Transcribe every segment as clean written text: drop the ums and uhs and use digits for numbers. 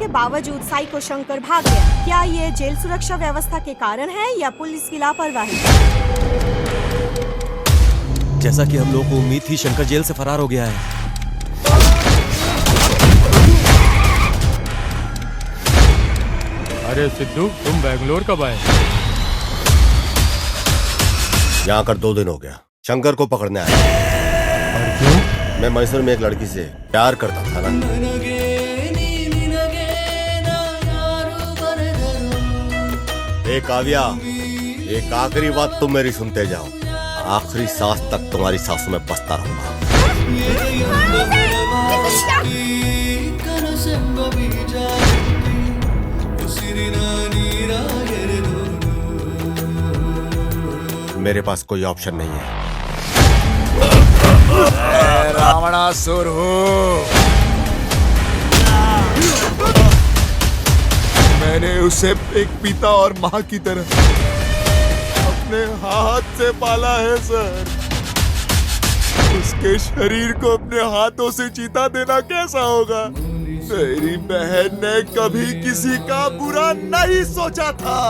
के बावजूद साइको शंकर भाग गया। क्या ये जेल सुरक्षा व्यवस्था के कारण है या पुलिस की लापरवाही? जैसा कि हम लोगों को उम्मीद थी, शंकर जेल से फरार हो गया है। अरे सिद्धू, तुम बेंगलोर कब आए? यहाँ कर 2 दिन हो गया। शंकर को पकड़ने आया। और क्यों? मैं मैसूर में एक लड़की से प्यार करता था ना। काव्या, एक आखिरी बात तुम मेरी सुनते जाओ। आखिरी सांस तक तुम्हारी सांसों में बसता रहूंगा। मेरे पास कोई ऑप्शन नहीं है। रावणासुर हो। मैंने उसे एक पिता और माँ की तरह अपने हाथ से पाला है सर। उसके शरीर को अपने हाथों से चीता देना कैसा होगा? मेरी बहन ने कभी किसी का बुरा नहीं सोचा था,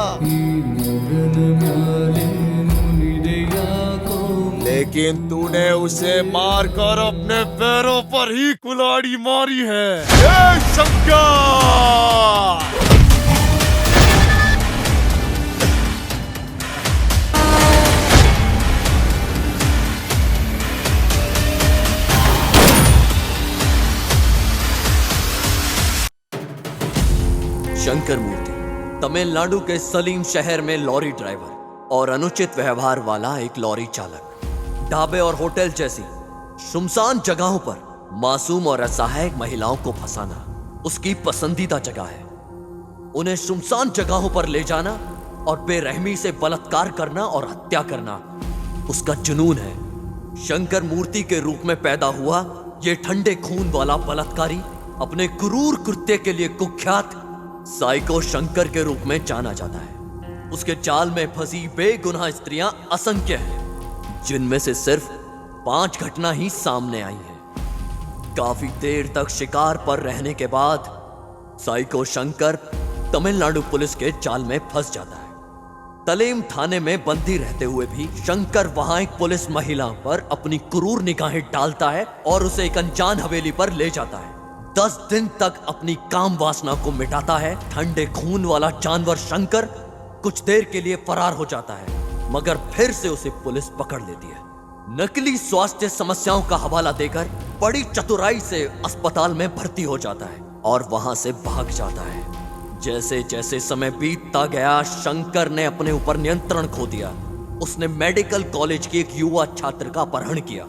लेकिन तूने उसे मारकर अपने पैरों पर ही कुल्हाड़ी मारी है। हे शंकर! शंकर मूर्ति तमिलनाडु के सलीम शहर में लॉरी ड्राइवर और अनुचित व्यवहार वाला एक लॉरी चालक। ढाबे और होटल जैसी सुनसान जगहों पर मासूम और असहाय महिलाओं को फंसाना उसकी पसंदीदा जगह है। उन्हें सुनसान जगहों पर ले जाना और बेरहमी से बलात्कार करना और हत्या करना उसका जुनून है। शंकर मूर्ति के रूप में पैदा हुआ ये ठंडे खून वाला बलात्कारी अपने क्रूर कृत्य के लिए कुख्यात साइको शंकर के रूप में जाना जाता है। उसके जाल में फंसी बेगुनाह स्त्रियां असंख्य हैं, जिनमें से सिर्फ 5 घटना ही सामने आई हैं। काफी देर तक शिकार पर रहने के बाद साइको शंकर तमिलनाडु पुलिस के जाल में फंस जाता है। तलेम थाने में बंदी रहते हुए भी शंकर वहां एक पुलिस महिला पर अपनी क्रूर निगाहें डालता है और उसे एक अनजान हवेली पर ले जाता है। 10 दिन तक अपनी काम वासना को मिटाता है। ठंडे खून वाला जानवर शंकर कुछ देर के लिए फरार हो जाता है, मगर फिर से उसे पुलिस पकड़ लेती है। नकली स्वास्थ्य समस्याओं का हवाला देकर बड़ी चतुराई से अस्पताल में भर्ती हो जाता है और वहां से भाग जाता है। जैसे जैसे समय बीतता गया, शंकर ने अपने ऊपर नियंत्रण खो दिया। उसने मेडिकल कॉलेज की एक युवा छात्र का अपहरण किया,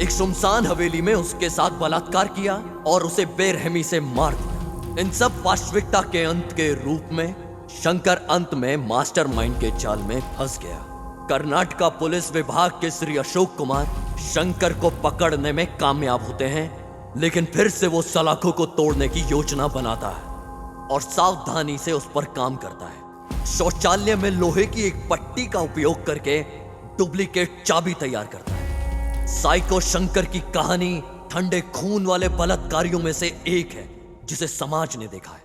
एक सुनसान हवेली में उसके साथ बलात्कार किया और उसे बेरहमी से मार दिया। इन सब वास्तविकता के अंत के रूप में शंकर अंत में मास्टरमाइंड के जाल में फंस गया। कर्नाटका पुलिस विभाग के श्री अशोक कुमार शंकर को पकड़ने में कामयाब होते हैं, लेकिन फिर से वो सलाखों को तोड़ने की योजना बनाता है और सावधानी से उस पर काम करता है। शौचालय में लोहे की एक पट्टी का उपयोग करके डुप्लीकेट चाबी तैयार करता है। साइको शंकर की कहानी ठंडे खून वाले बलात्कारियों में से एक है जिसे समाज ने देखा है।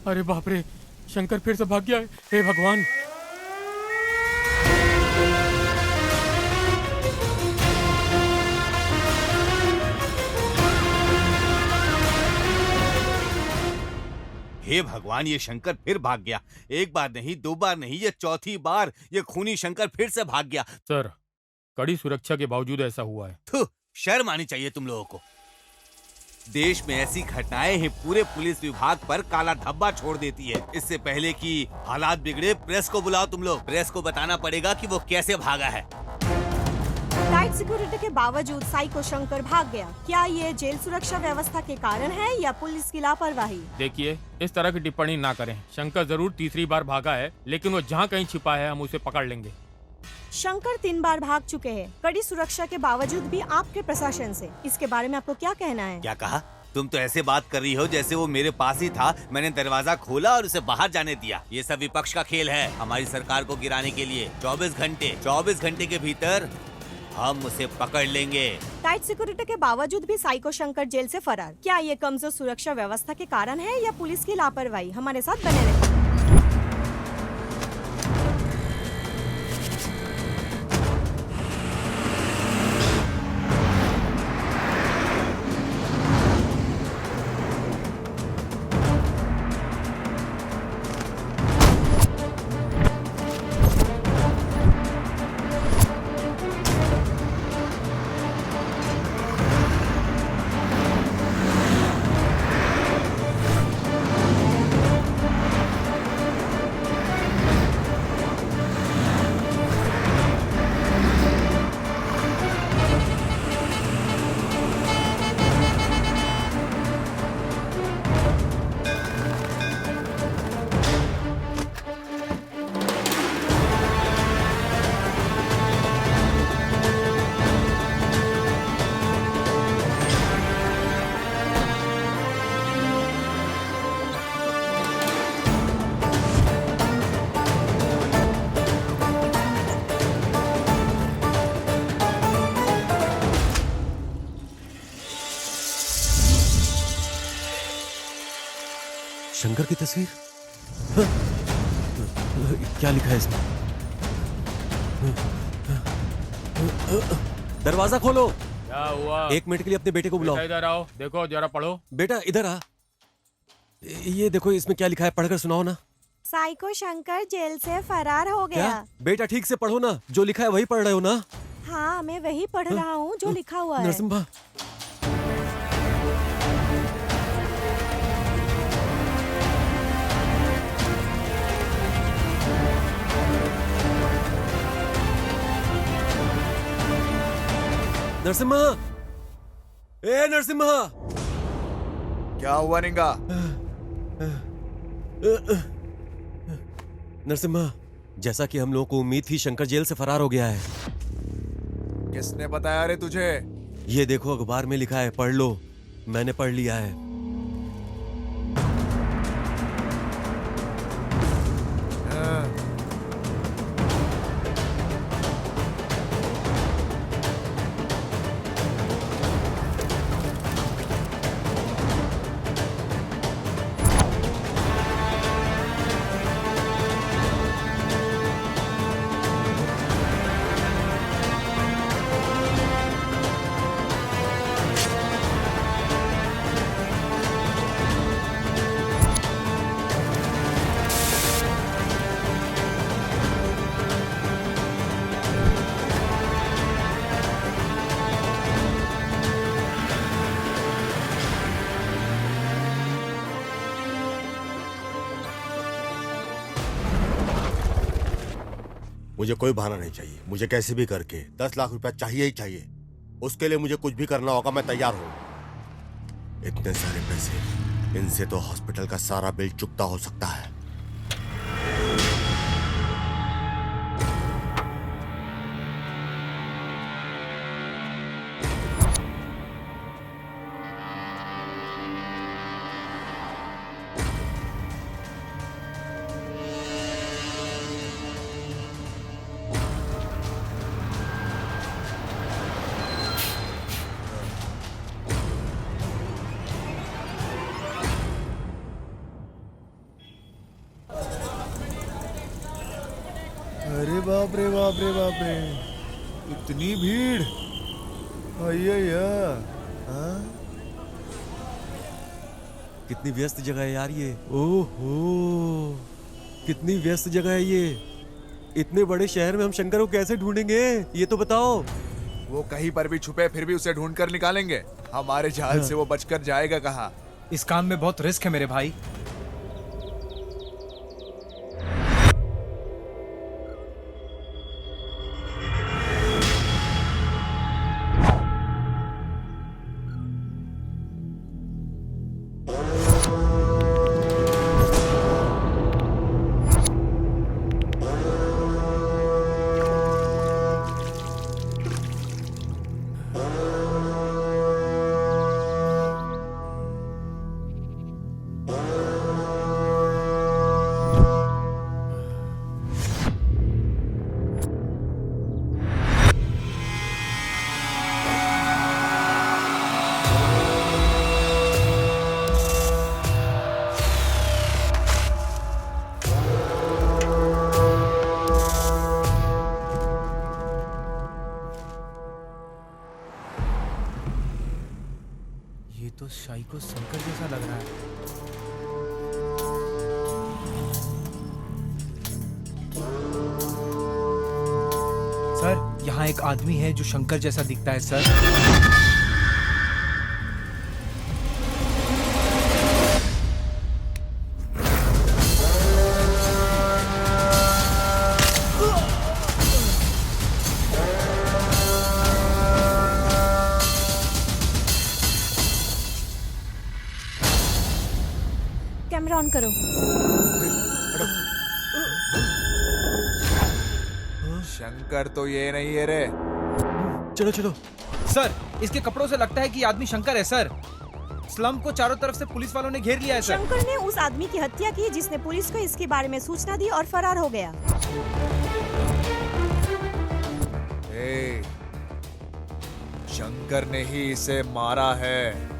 अरे बाप रे, शंकर फिर से भाग गया है। हे भगवान। हे भगवान, ये शंकर फिर भाग गया। एक बार नहीं, दो बार नहीं, ये चौथी बार ये खूनी शंकर फिर से भाग गया। सर, कड़ी सुरक्षा के बावजूद ऐसा हुआ है। थू, शर्म आनी चाहिए तुम लोगों को। देश में ऐसी घटनाएं ही पूरे पुलिस विभाग पर काला धब्बा छोड़ देती है। इससे पहले कि हालात बिगड़े, प्रेस को बुलाओ तुम लोग। प्रेस को बताना पड़ेगा कि वो कैसे भागा है। टाइट सिक्योरिटी के बावजूद साइको शंकर भाग गया। क्या ये जेल सुरक्षा व्यवस्था के कारण है या पुलिस की लापरवाही? देखिए, इस तरह की टिप्पणी ना करें। शंकर जरूर तीसरी बार भागा है, लेकिन वो जहाँ कहीं छिपा है हम उसे पकड़ लेंगे। शंकर 3 बार भाग चुके हैं, कड़ी सुरक्षा के बावजूद भी आपके प्रशासन से। इसके बारे में आपको क्या कहना है? क्या कहा? तुम तो ऐसे बात कर रही हो जैसे वो मेरे पास ही था। मैंने दरवाजा खोला और उसे बाहर जाने दिया। ये सब विपक्ष का खेल है, हमारी सरकार को गिराने के लिए। 24 घंटे के भीतर हम उसे पकड़ लेंगे। टाइट सिक्योरिटी के बावजूद भी साइको शंकर जेल से फरार। क्या ये कमजोर सुरक्षा व्यवस्था के कारण है या पुलिस की लापरवाही? हमारे साथ बने रहें। शंकर की तस्वीर? हाँ? क्या लिखा है इसमें? दरवाजा खोलो। क्या हुआ? 1 मिनट के लिए अपने बेटे को बुलाओ। इधर आओ, देखो जरा पढ़ो। बेटा इधर आ। ये देखो इसमें क्या लिखा है, पढ़कर सुनाओ ना। साइको शंकर जेल से फरार हो गया। क्या? बेटा ठीक से पढ़ो ना, जो लिखा है वही पढ़ रहे हो ना? हाँ, मैं वही पढ़ रहा हूँ जो लिखा हुआ है। नरसिम्हा, नरसिम्हा, ए नरसिम्हा। क्या हुआ निंगा? नरसिम्हा, जैसा कि हम लोगों को उम्मीद थी, शंकर जेल से फरार हो गया है। किसने बताया रे तुझे? ये देखो अखबार में लिखा है, पढ़ लो। मैंने पढ़ लिया है। मुझे कोई बहाना नहीं चाहिए, मुझे कैसे भी करके 10 लाख रुपया चाहिए ही चाहिए। उसके लिए मुझे कुछ भी करना होगा, मैं तैयार हूँ। इतने सारे पैसे, इनसे तो हॉस्पिटल का सारा बिल चुकता हो सकता है। अरे बाप रे बाप रे बाप रे, इतनी भीड़। अय्या, हाँ? कितनी व्यस्त जगह है यार ये। ओहो, कितनी व्यस्त जगह है ये। इतने बड़े शहर में हम शंकर को कैसे ढूंढेंगे, ये तो बताओ। वो कहीं पर भी छुपे फिर भी उसे ढूंढ कर निकालेंगे। हमारे जाल से वो बचकर जाएगा कहाँ? इस काम में बहुत रिस्क है मेरे भाई। ये तो साइको शंकर जैसा लग रहा है। सर, यहाँ एक आदमी है जो शंकर जैसा दिखता है सर। कैमरा ऑन करो। शंकर तो ये नहीं है रे। चलो चलो। सर, इसके कपड़ों से लगता है कि ये आदमी शंकर है सर। स्लम को चारों तरफ से पुलिस वालों ने घेर लिया है सर। शंकर ने उस आदमी की हत्या की जिसने पुलिस को इसके बारे में सूचना दी और फरार हो गया। शंकर ने ही इसे मारा है।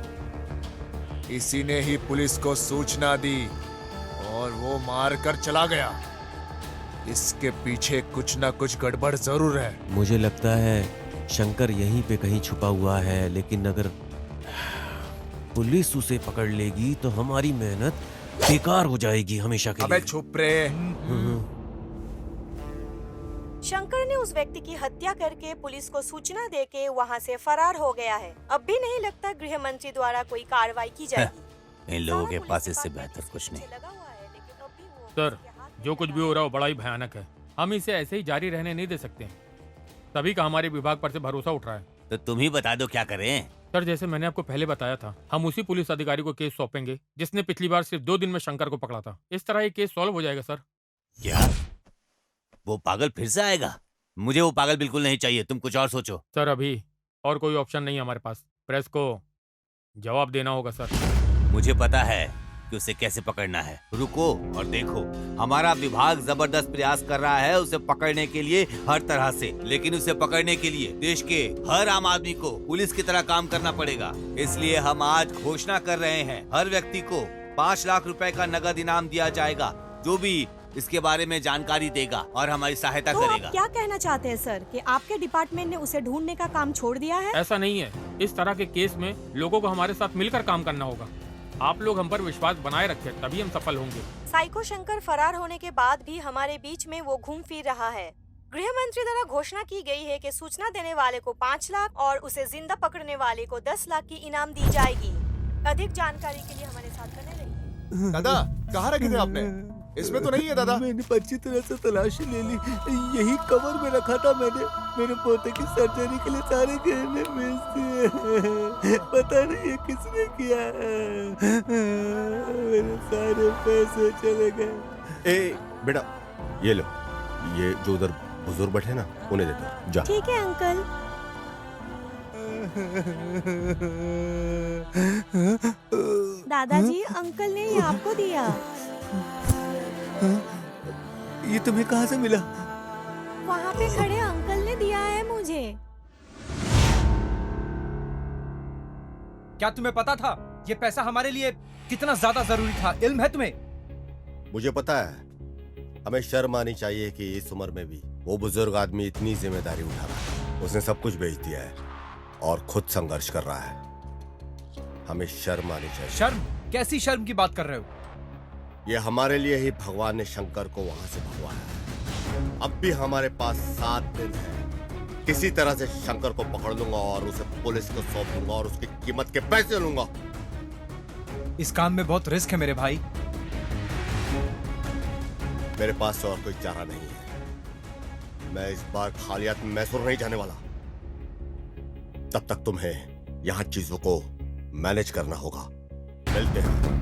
इसी ने ही पुलिस को सूचना दी और वो मार कर चला गया। इसके पीछे कुछ ना कुछ गड़बड़ जरूर है। मुझे लगता है शंकर यहीं पे कहीं छुपा हुआ है, लेकिन अगर पुलिस उसे पकड़ लेगी तो हमारी मेहनत बेकार हो जाएगी हमेशा के अबे लिए। चुप रे। शंकर ने उस व्यक्ति की हत्या करके पुलिस को सूचना देके वहां से फरार हो गया है। अब भी नहीं लगता गृह मंत्री द्वारा कोई कार्रवाई की जाएगी। इन लोगों के पास इससे बेहतर कुछ नहीं। सर, जो कुछ भी हो रहा है वो बड़ा ही भयानक है। हम इसे ऐसे ही जारी रहने नहीं दे सकते। तभी का हमारे विभाग पर से भरोसा उठ रहा है। तो तुम ही बता दो क्या करें। सर, जैसे मैंने आपको पहले बताया था, हम उसी पुलिस अधिकारी को केस सौंपेंगे जिसने पिछली बार सिर्फ 2 दिन में शंकर को पकड़ा था। इस तरह ये केस सॉल्व हो जाएगा सर। क्या वो पागल फिर से आएगा? मुझे वो पागल बिल्कुल नहीं चाहिए, तुम कुछ और सोचो। सर, अभी और कोई ऑप्शन नहीं है हमारे पास। प्रेस को जवाब देना होगा सर। मुझे पता है कि उसे कैसे पकड़ना है। रुको और देखो, हमारा विभाग जबरदस्त प्रयास कर रहा है उसे पकड़ने के लिए हर तरह से। लेकिन उसे पकड़ने के लिए देश के हर आम आदमी को पुलिस की तरह काम करना पड़ेगा। इसलिए हम आज घोषणा कर रहे हैं, हर व्यक्ति को 5 लाख रुपए का नगद इनाम दिया जाएगा जो भी इसके बारे में जानकारी देगा और हमारी सहायता तो करेगा। आप क्या कहना चाहते हैं सर कि आपके डिपार्टमेंट ने उसे ढूंढने का काम छोड़ दिया है? ऐसा नहीं है। इस तरह के केस में लोगों को हमारे साथ मिलकर काम करना होगा। आप लोग हम पर विश्वास बनाए रखें, तभी हम सफल होंगे। साइको शंकर फरार होने के बाद भी हमारे बीच में वो घूम फिर रहा है। गृह मंत्री द्वारा घोषणा की गई है कि सूचना देने वाले को 5 लाख और उसे जिंदा पकड़ने वाले को 10 लाख की इनाम दी जाएगी। अधिक जानकारी के लिए हमारे साथ बने रहिए। दादा, कहाँ रखे थे आपने? इसमें तो नहीं है दादा। मैंने अच्छी तरह से तलाशी ले ली, यही कवर में रखा था मैंने। मेरे पोते की सर्जरी के लिए सारे गहने बेच दिए। पता नहीं ये किसने किया है। मेरे सारे पैसे चले गए। ए बेटा ये लो, ये जो उधर बुजुर्ग बैठे ना उन्हें दे दो, जा। ठीक है अंकल। दादाजी अंकल ने ये आपको दिया। ये तुम्हें कहाँ से मिला? वहाँ पे खड़े अंकल ने दिया है मुझे। क्या तुम्हें पता था ये पैसा हमारे लिए कितना ज्यादा जरूरी था? इल्म है तुम्हें? मुझे पता है, हमें शर्म आनी चाहिए कि इस उम्र में भी वो बुजुर्ग आदमी इतनी जिम्मेदारी उठा रहा है। उसने सब कुछ बेच दिया है और खुद संघर्ष कर रहा है। हमें शर्म आनी चाहिए। शर्म? कैसी शर्म की बात कर रहे हो? ये हमारे लिए ही भगवान ने शंकर को वहां से भगवाया है। अब भी हमारे पास 7 दिन है। किसी तरह से शंकर को पकड़ लूंगा और उसे पुलिस को सौंप दूंगा और उसकी कीमत के पैसे लूंगा। इस काम में बहुत रिस्क है मेरे भाई। मेरे पास और कोई चारा नहीं है। मैं इस बार खाली हाथ मैसूर नहीं जाने वाला। तब तक तुम्हें यहाँ चीजों को मैनेज करना होगा। मिलते हैं।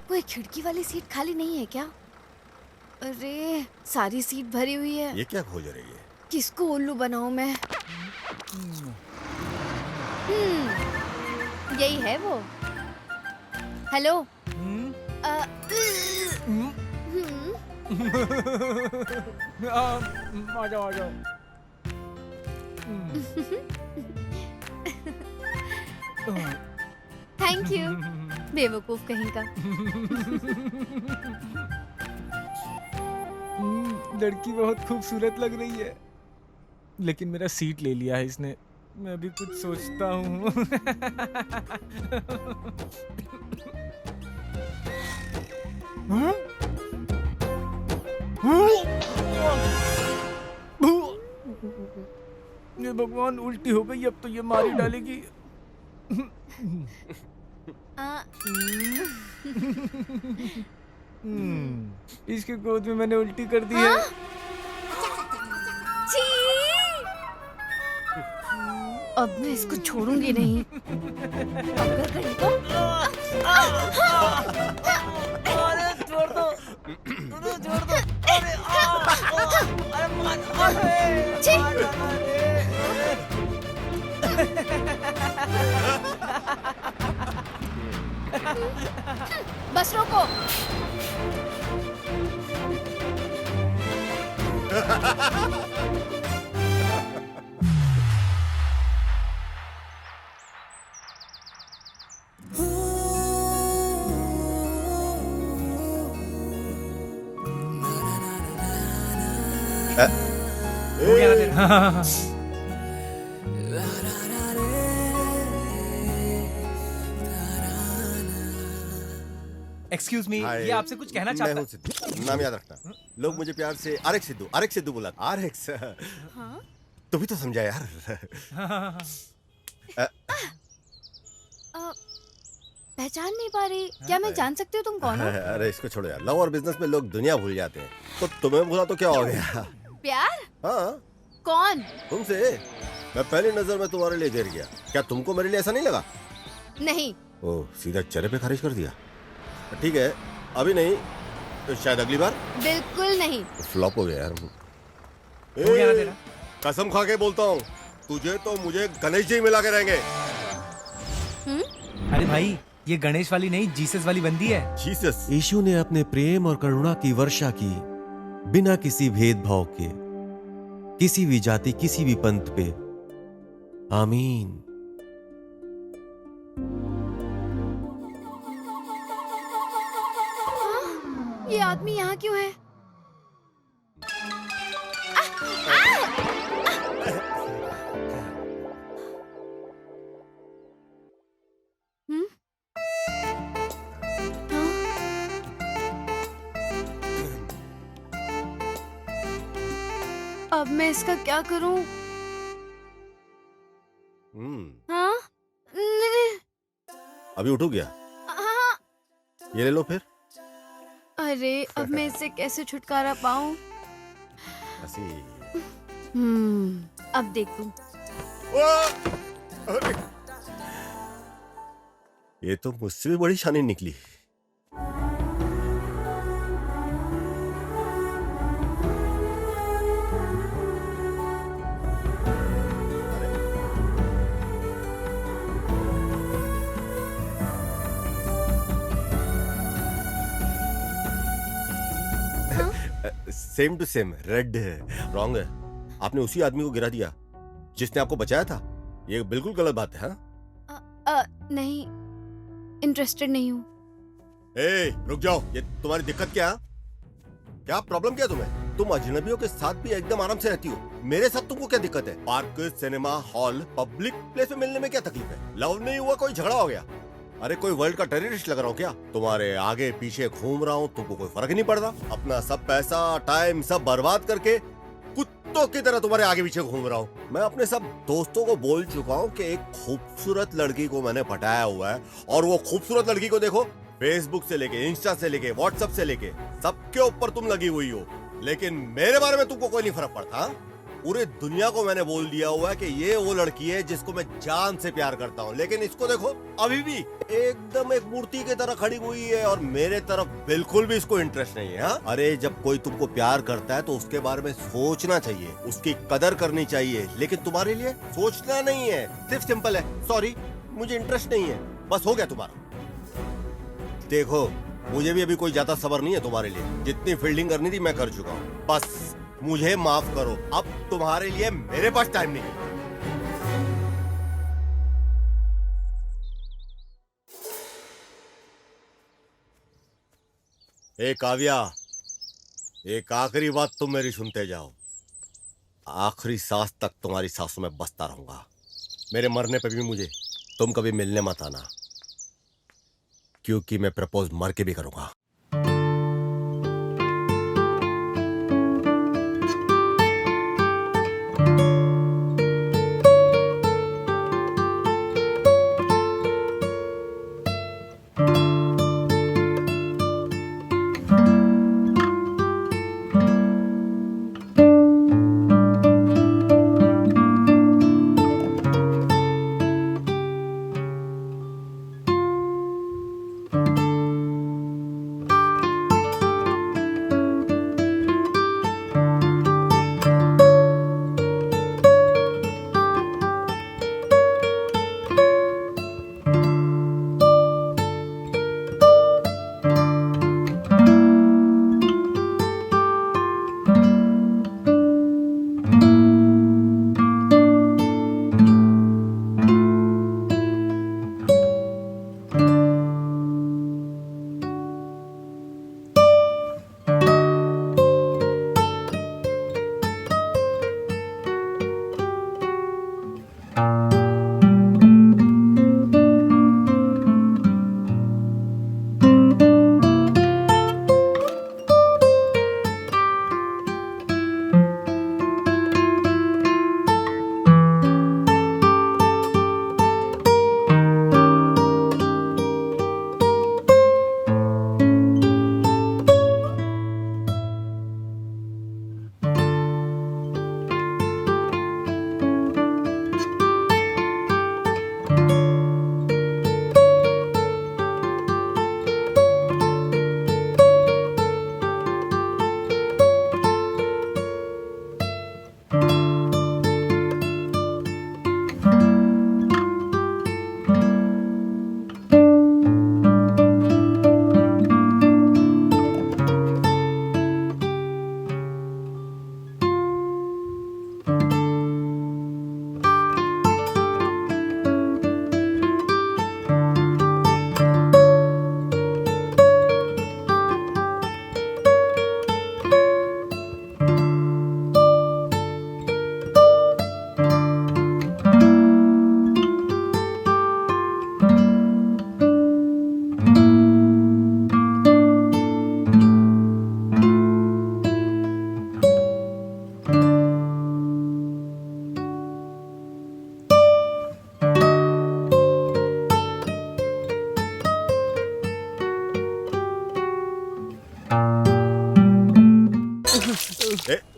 कोई खिड़की वाली सीट खाली नहीं है क्या? अरे सारी सीट भरी हुई है। ये क्या खोज रही है? किसको उल्लू बनाऊं मैं? यही है वो। हेलो। आ जाओ आ जाओ। Thank you. बेवकूफ कहीं का। लड़की बहुत खूबसूरत लग रही है, लेकिन मेरा सीट ले लिया है इसने। मैं भी कुछ सोचता हूँ। ये भगवान, उल्टी हो गई, अब तो ये मार ही डालेगी। इसके गोद में मैंने उल्टी कर दी है। अब मैं इसको छोड़ूंगी नहीं। अगर कहीं तो अरे छोड़ दो, छोड़ दो। बस रोको। हो गया ना तेरा? एक्सक्यूज मी, ये आपसे कुछ कहना चाहता है। सिद्धू, नाम याद रखना। लोग मुझे प्यार से आरएक्स सिद्धू बुला। आरएक्स। तू भी तो समझा यार। पहचान नहीं पा रही। क्या मैं जान सकती हूँ तुम कौन हो? अरे इसको छोड़ो यार। लव और बिजनेस में लोग दुनिया भूल जाते हैं, तो तुम्हें भूला तो क्या हो गया? प्यार? हाँ। कौन? तुमसे। मैं पहली नजर में तुम्हारे लिए गिर गया। क्या तुमको मेरे लिए ऐसा नहीं लगा? नहीं। ओह, सीधा चेहरे पे खारिज कर दिया। ठीक है, अभी नहीं तो शायद अगली बार। बिल्कुल नहीं। फ्लॉप हो गया यार। हो गया ना तेरा? कसम खा के बोलता हूँ, तुझे तो मुझे गणेश जी मिला के रहेंगे। अरे भाई, ये गणेश वाली नहीं, जीसस वाली बंदी है। जीसस। यीशु ने अपने प्रेम और करुणा की वर्षा की बिना किसी भेदभाव के, किसी भी जाति, किसी भी पंथ पे। आमीन। ये आदमी यहाँ क्यों है? हम्म? हाँ? अब मैं इसका क्या करूं? हाँ? अभी उठो गया। हाँ? ये ले लो फिर। अरे अब मैं इससे कैसे छुटकारा पाऊं? ऐसी। अब देखूं। अरे! ये तो मुझसे भी बड़ी शानी निकली। सेम टू सेम, रेड है। रॉन्ग है। आपने उसी आदमी को गिरा दिया जिसने आपको बचाया था। ये बिल्कुल गलत बात है। हाँ? नहीं, इंटरेस्टेड नहीं हूँ। रुक जाओ। ये तुम्हारी दिक्कत क्या है? क्या प्रॉब्लम क्या तुम्हें? तुम अजनबियों के साथ भी एकदम आराम से रहती हो, मेरे साथ तुमको क्या दिक्कत है? Park, cinema hall, public place में मिलने में क्या तकलीफ है? लव नहीं हुआ, कोई झगड़ा हो गया? अरे कोई वर्ल्ड का टेररिस्ट लग रहा हूँ क्या? तुम्हारे आगे पीछे घूम रहा हूँ, तुमको कोई फर्क नहीं पड़ता? अपना सब पैसा टाइम सब बर्बाद करके कुत्तों की तरह तुम्हारे आगे पीछे घूम रहा हूँ। मैं अपने सब दोस्तों को बोल चुका हूँ कि एक खूबसूरत लड़की को मैंने पटाया हुआ है, और वो खूबसूरत लड़की को देखो, फेसबुक से लेके, इंस्टा से लेके, व्हाट्सएप से लेके सबके ऊपर तुम लगी हुई हो, लेकिन मेरे बारे में तुमको कोई नहीं फर्क पड़ता। पूरे दुनिया को मैंने बोल दिया हुआ है कि ये वो लड़की है जिसको मैं जान से प्यार करता हूँ, लेकिन इसको देखो अभी भी एकदम एक मूर्ति की तरह खड़ी हुई है, और मेरे तरफ बिल्कुल भी इसको इंटरेस्ट नहीं है। हाँ? अरे जब कोई तुमको प्यार करता है तो उसके बारे में सोचना चाहिए, उसकी कदर करनी चाहिए, लेकिन तुम्हारे लिए सोचना नहीं है। सिर्फ सिंपल है, सॉरी मुझे इंटरेस्ट नहीं है, बस हो गया तुम्हारा। देखो मुझे भी अभी कोई ज्यादा सब्र नहीं है तुम्हारे लिए, जितनी फील्डिंग करनी थी मैं कर चुका हूँ, बस मुझे माफ करो। अब तुम्हारे लिए मेरे पास टाइम नहीं है। ए काव्या, एक आखिरी बात तुम मेरी सुनते जाओ। आखिरी सांस तक तुम्हारी सांसों में बसता रहूंगा। मेरे मरने पे भी मुझे तुम कभी मिलने मत आना, क्योंकि मैं प्रपोज मर के भी करूंगा।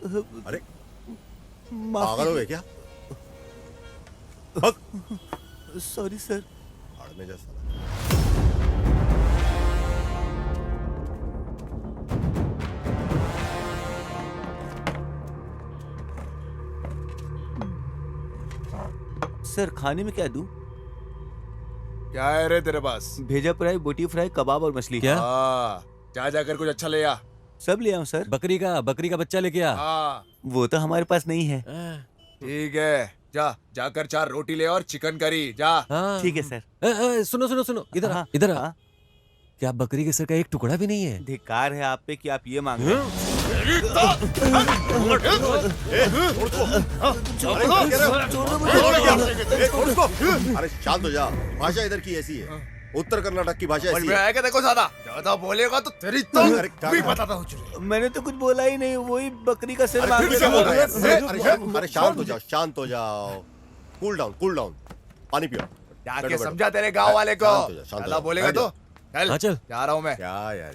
अरे माफ पागल हो गए क्या? Sorry sir. भाड़ में जा साला। सर खाने में क्या दूं? क्या है रे तेरे पास? भेजा फ्राई, बोटी फ्राई, कबाब और मछली। क्या? हाँ, जा जाकर कुछ अच्छा ले आ। सब ले आऊं सर? बकरी का बच्चा लेके आ। हाँ वो तो हमारे पास नहीं है। ठीक है, जा जाकर 4 रोटी ले और चिकन करी जा। हाँ। ठीक है सर। सुनो इधर आ, हाँ, इधर आ। हाँ। क्या बकरी के सर का एक टुकड़ा भी नहीं है? धिक्कार है आप पे कि आप ये मांग रहे हैं। अरे शांत हो जा। भाषा इधर की ऐसी है, उत्तर कर्नाटक की भाषा समझ ऐसी में है। आया क्या? देखो ज्यादा बोलेगा तो तेरी तो अरे क्या भी कर- बताता हूँ तुझे। मैंने तो कुछ बोला ही नहीं, वही बकरी का सिर अरे मांग फिर रहे क्या बोल रहे हैं? थे। अरे शांत हो जाओ, शांत हो जाओ। Cool down. पानी पियो। जाके बैठो, समझा तेरे गांव वाले को। शांत हो जा, शांत हो ज्यादा जा। बोलेगा बैठ तो चल। हाँ, चल। जा रहा हूँ मैं। क्या यार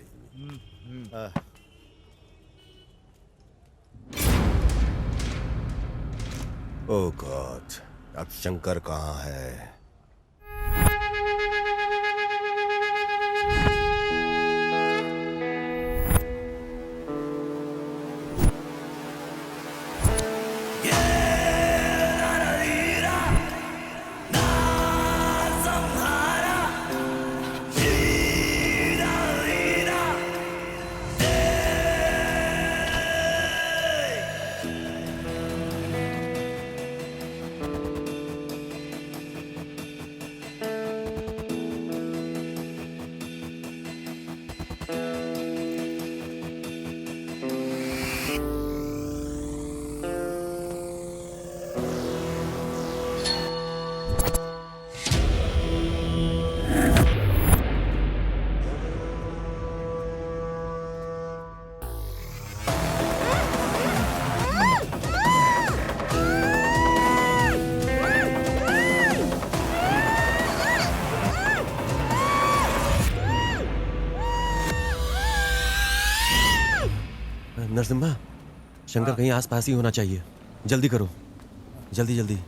ओह गॉड, अब शंकर कहाँ है? नरसिम्हा, शंकर कहीं आसपास ही होना चाहिए। जल्दी करो, जल्दी।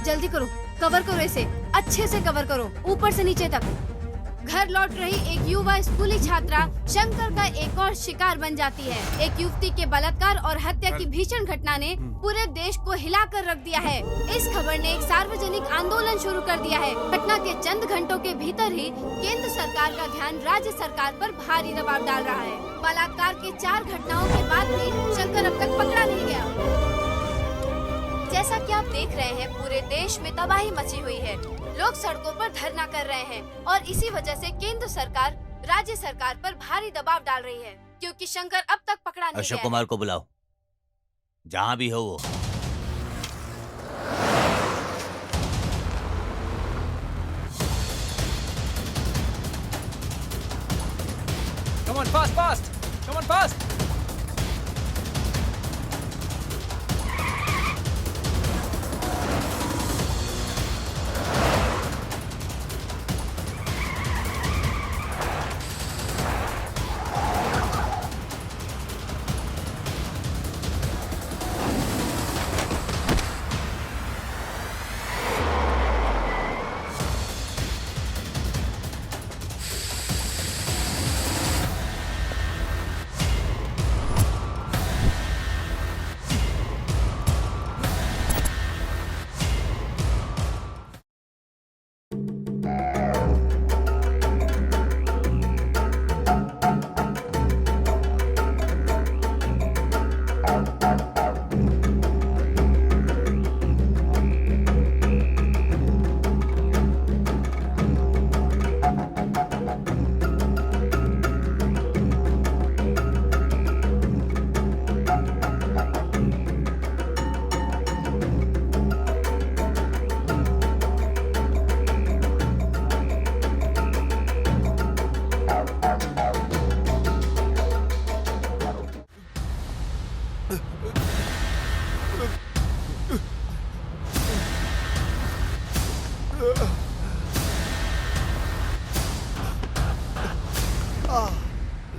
जल्दी करो, कवर करो इसे, अच्छे से कवर करो, ऊपर से नीचे तक। घर लौट रही एक युवा स्कूली छात्रा शंकर का एक और शिकार बन जाती है। एक युवती के बलात्कार और हत्या की भीषण घटना ने पूरे देश को हिलाकर रख दिया है। इस खबर ने एक सार्वजनिक आंदोलन शुरू कर दिया है। घटना के चंद घंटों के भीतर ही केंद्र सरकार का ध्यान राज्य सरकार पर भारी दबाव डाल रहा है। बलात्कार के 4 घटनाओं के बाद भी शंकर अब तक पकड़ा नहीं गया। जैसा कि आप देख रहे हैं, पूरे देश में तबाही मची हुई है। लोग सड़कों पर धरना कर रहे हैं और इसी वजह से केंद्र सरकार राज्य सरकार पर भारी दबाव डाल रही है, क्योंकि शंकर अब तक पकड़ा नहीं अशोक गया। कुमार को बुलाओ, जहां भी हो वो। Come on, fast! Come on, fast!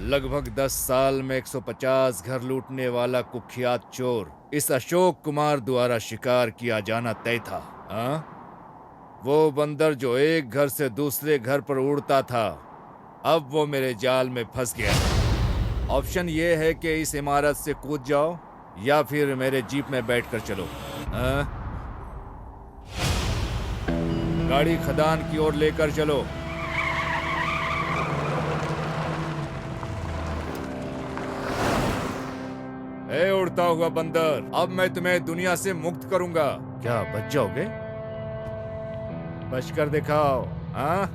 लगभग 10 साल में 150 घर लूटने वाला कुख्यात चोर इस अशोक कुमार द्वारा शिकार किया जाना तय था। हाँ? वो बंदर जो एक घर से दूसरे घर पर उड़ता था, अब वो मेरे जाल में फंस गया। ऑप्शन ये है कि इस इमारत से कूद जाओ या फिर मेरे जीप में बैठकर चलो। हाँ? गाड़ी खदान की ओर लेकर चलो। ए उड़ता हुआ बंदर, अब मैं तुम्हें दुनिया से मुक्त करूंगा। क्या बच जाओगे? बच कर दिखाओ। हाँ?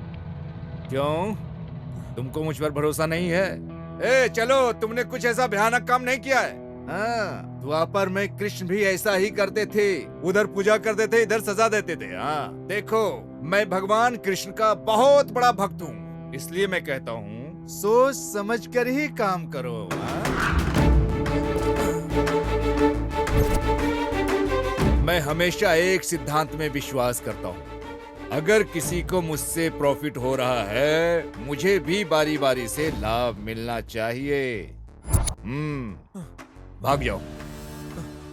क्यों? तुमको मुझ पर भरोसा नहीं है? ए चलो, तुमने कुछ ऐसा भयानक काम नहीं किया है। हाँ, द्वापर में कृष्ण भी ऐसा ही करते थे, उधर पूजा करते थे, इधर सजा देते थे। हाँ, देखो मैं भगवान कृष्ण का बहुत बड़ा भक्त हूँ, इसलिए मैं कहता हूँ सोच समझ कर ही काम करो। हाँ? मैं हमेशा एक सिद्धांत में विश्वास करता हूँ, अगर किसी को मुझसे प्रॉफिट हो रहा है, मुझे भी बारी बारी से लाभ मिलना चाहिए। भाग जाओ,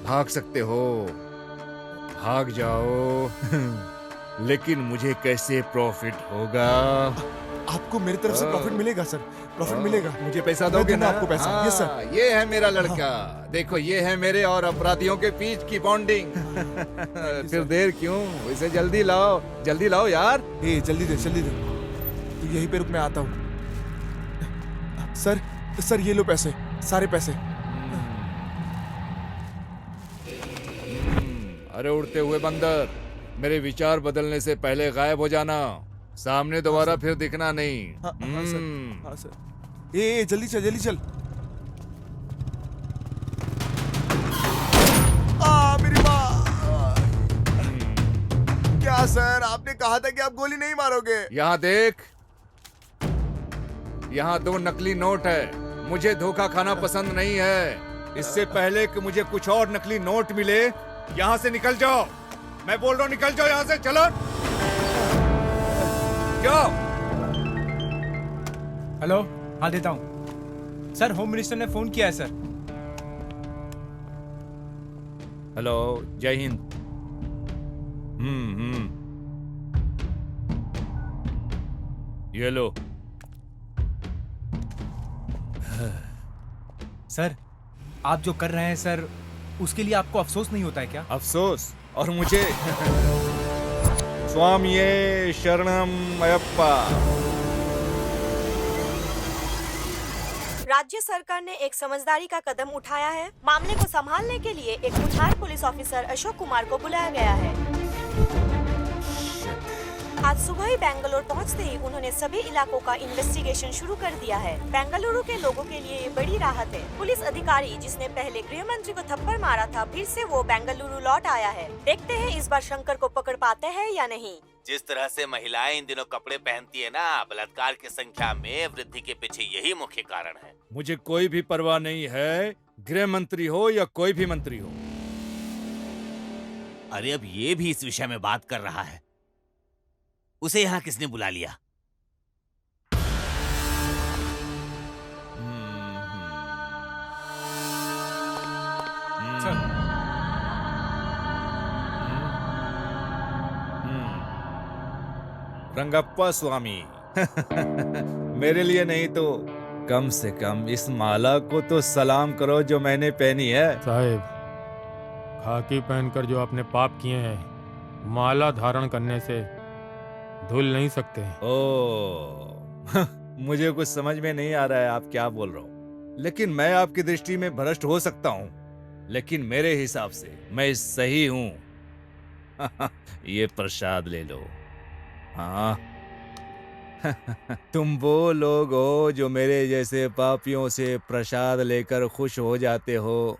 भाग सकते हो, भाग जाओ। लेकिन मुझे कैसे प्रॉफिट होगा? आपको मेरी तरफ से प्रॉफिट मिलेगा सर, प्रॉफिट मिलेगा। मुझे पैसा दोगे ना? आपको पैसा। हाँ, यस सर। ये है मेरा लड़का। देखो, ये है मेरे और अपराधियों के बीच की बॉन्डिंग। फिर देर क्यों? इसे जल्दी लाओ यार। ए जल्दी दे तू यहीं पे रुक, मैं आता हूँ। सर ये लो पैसे, सारे पैसे। अरे उड़ते हुए बंदर, मेरे विचार बदलने से पहले गायब हो जाना, सामने दोबारा फिर दिखना नहीं। हाँ सर। ए जल्दी चल। मेरी माँ। क्या सर, आपने कहा था कि आप गोली नहीं मारोगे। यहाँ देख, यहाँ 2 नकली नोट है। मुझे धोखा खाना पसंद नहीं है। इससे पहले कि मुझे कुछ और नकली नोट मिले, यहाँ से निकल जाओ। मैं बोल रहा हूँ, निकल जाओ यहाँ से। चलो जाओ। हेलो, हाँ देता हूँ सर। होम मिनिस्टर ने फोन किया है सर। हेलो, जय हिंद। ये लो। सर, आप जो कर रहे हैं सर, उसके लिए आपको अफसोस नहीं होता है क्या? अफसोस? और मुझे? स्वामिये शरणम अयप्पा। राज्य सरकार ने एक समझदारी का कदम उठाया है। मामले को संभालने के लिए एक मुठार पुलिस ऑफिसर अशोक कुमार को बुलाया गया है। आज सुबह ही बेंगलुरु पहुंचते ही उन्होंने सभी इलाकों का इन्वेस्टिगेशन शुरू कर दिया है। बेंगलुरु के लोगों के लिए ये बड़ी राहत है। पुलिस अधिकारी जिसने पहले गृह मंत्री को थप्पड़ मारा था, फिर से वो बेंगलुरु लौट आया है। देखते हैं इस बार शंकर को पकड़ पाते हैं या नहीं। जिस तरह से महिलाएं इन दिनों कपड़े पहनती है ना, बलात्कार की संख्या में वृद्धि के पीछे यही मुख्य कारण है। मुझे कोई भी परवाह नहीं है, गृह मंत्री हो या कोई भी मंत्री हो। अरे अब ये भी इस विषय में बात कर रहा है। उसे यहाँ किसने बुला लिया? रंगप्पा स्वामी। मेरे लिए नहीं तो कम से कम इस माला को तो सलाम करो जो मैंने पहनी है। साहिब, खाकी पहनकर जो आपने पाप किए हैं, माला धारण करने से धुल नहीं सकते। ओ, मुझे कुछ समझ में नहीं आ रहा है आप क्या बोल रहे हो, लेकिन मैं आपकी दृष्टि में भ्रष्ट हो सकता हूँ, लेकिन मेरे हिसाब से मैं सही हूँ। ये प्रसाद ले लो। हाँ। तुम वो लोग हो जो मेरे जैसे पापियों से प्रसाद लेकर खुश हो जाते हो,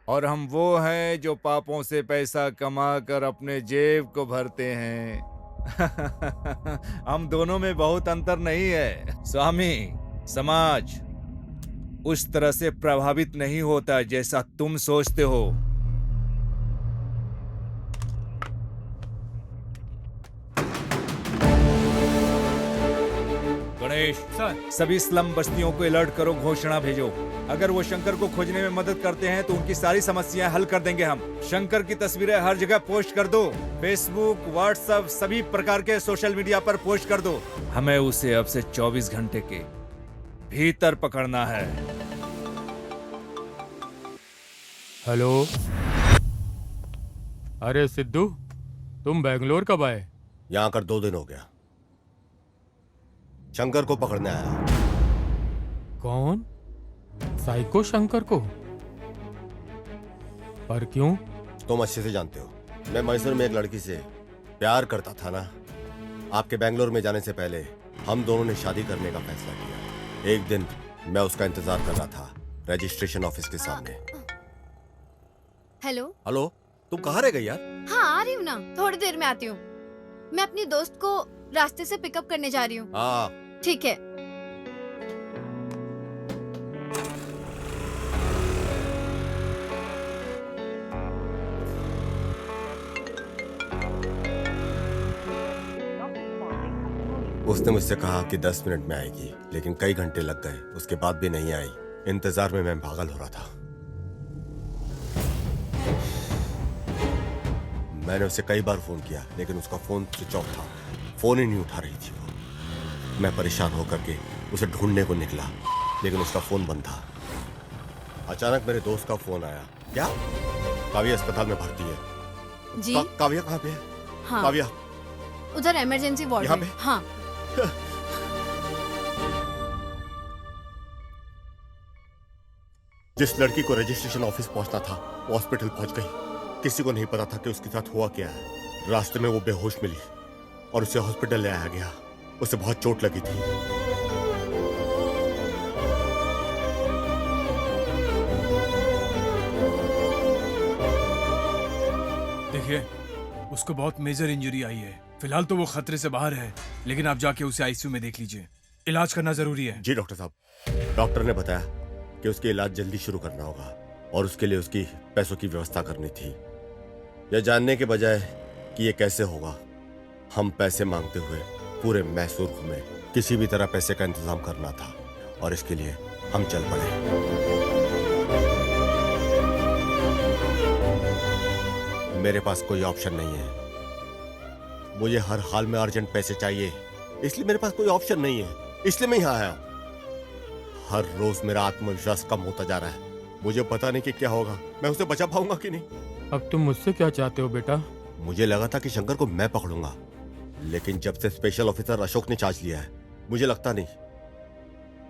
और हम वो हैं जो पापों से पैसा कमाकर अपने जेब को भरते हैं। हम दोनों में बहुत अंतर नहीं है स्वामी। समाज उस तरह से प्रभावित नहीं होता जैसा तुम सोचते हो। गणेश रमेश सर। सभी स्लम बस्तियों को अलर्ट करो, घोषणा भेजो। अगर वो शंकर को खोजने में मदद करते हैं तो उनकी सारी समस्याएं हल कर देंगे हम। शंकर की तस्वीरें हर जगह पोस्ट कर दो, फेसबुक, व्हाट्सएप, सभी प्रकार के सोशल मीडिया पर पोस्ट कर दो। हमें उसे अब से 24 घंटे के भीतर पकड़ना है। हेलो। अरे सिद्धू, तुम बेंगलोर कब आए? यहाँ आकर 2 दिन हो गया। शंकर को पकड़ने आया। कौन? साइको शंकर को? पर क्यों? तुम अच्छे से जानते हो, मैं मैसूर में एक लड़की से प्यार करता था ना। आपके बेंगलोर में जाने से पहले हम दोनों ने शादी करने का फैसला किया। एक दिन मैं उसका इंतजार कर रहा था रजिस्ट्रेशन ऑफिस के सामने। हेलो। हेलो, तुम कहाँ रह गई यार? हाँ आ रही हूँ ना, थोड़ी देर में आती हूँ। मैं अपनी दोस्त को रास्ते से पिकअप करने जा रही हूँ। हाँ ठीक है। उसने मुझसे कहा कि 10 मिनट में आएगी, लेकिन कई घंटे लग गए, उसके बाद भी नहीं आई। इंतजार में मैं पागल हो रहा था। मैंने उसे कई बार फोन किया, लेकिन उसका फोन स्विच ऑफ था। फोन ही नहीं उठा रही थी वो। मैं परेशान होकर के उसे ढूंढने को निकला, लेकिन उसका फोन बंद था। अचानक मेरे दोस्त का फोन आया। क्या? काव्या अस्पताल में भर्ती है। जी। काव्या कहाँ पे है? हाँ। काव्या उधर इमरजेंसी वार्ड यहाँ में। पे? हाँ। जिस लड़की को रजिस्ट्रेशन ऑफिस पहुंचना था वो हॉस्पिटल पहुंच गई। किसी को नहीं पता था कि उसके साथ हुआ क्या है। रास्ते में वो बेहोश मिली और उसे हॉस्पिटल ले आया गया। उसे बहुत चोट लगी थी। देखिए, उसको बहुत मेजर इंजरी आई है। फिलहाल तो वो खतरे से बाहर है, लेकिन आप जाके उसे आईसीयू में देख लीजिए। इलाज करना जरूरी है। जी डॉक्टर साहब। डॉक्टर ने बताया कि उसके इलाज जल्दी शुरू करना होगा और उसके लिए उसकी पैसों की व्यवस्था करनी थी। यह जानने के बजाय कि ये कैसे होगा, हम पैसे मांगते हुए पूरे मैसूर घूमे। किसी भी तरह पैसे का इंतजाम करना था और इसके लिए हम चल पड़े। मेरे पास कोई ऑप्शन नहीं है। मुझे हर हाल में अर्जेंट पैसे चाहिए, इसलिए मेरे पास कोई ऑप्शन नहीं है। इसलिए मैं यहाँ आया। हर रोज मेरा आत्मविश्वास कम होता जा रहा है। मुझे पता नहीं कि क्या होगा, मैं उसे बचा पाऊंगा कि नहीं। अब तुम मुझसे क्या चाहते हो बेटा? मुझे लगा था कि शंकर को मैं पकड़ूंगा, लेकिन जब से स्पेशल ऑफिसर अशोक ने चार्ज लिया है, मुझे लगता नहीं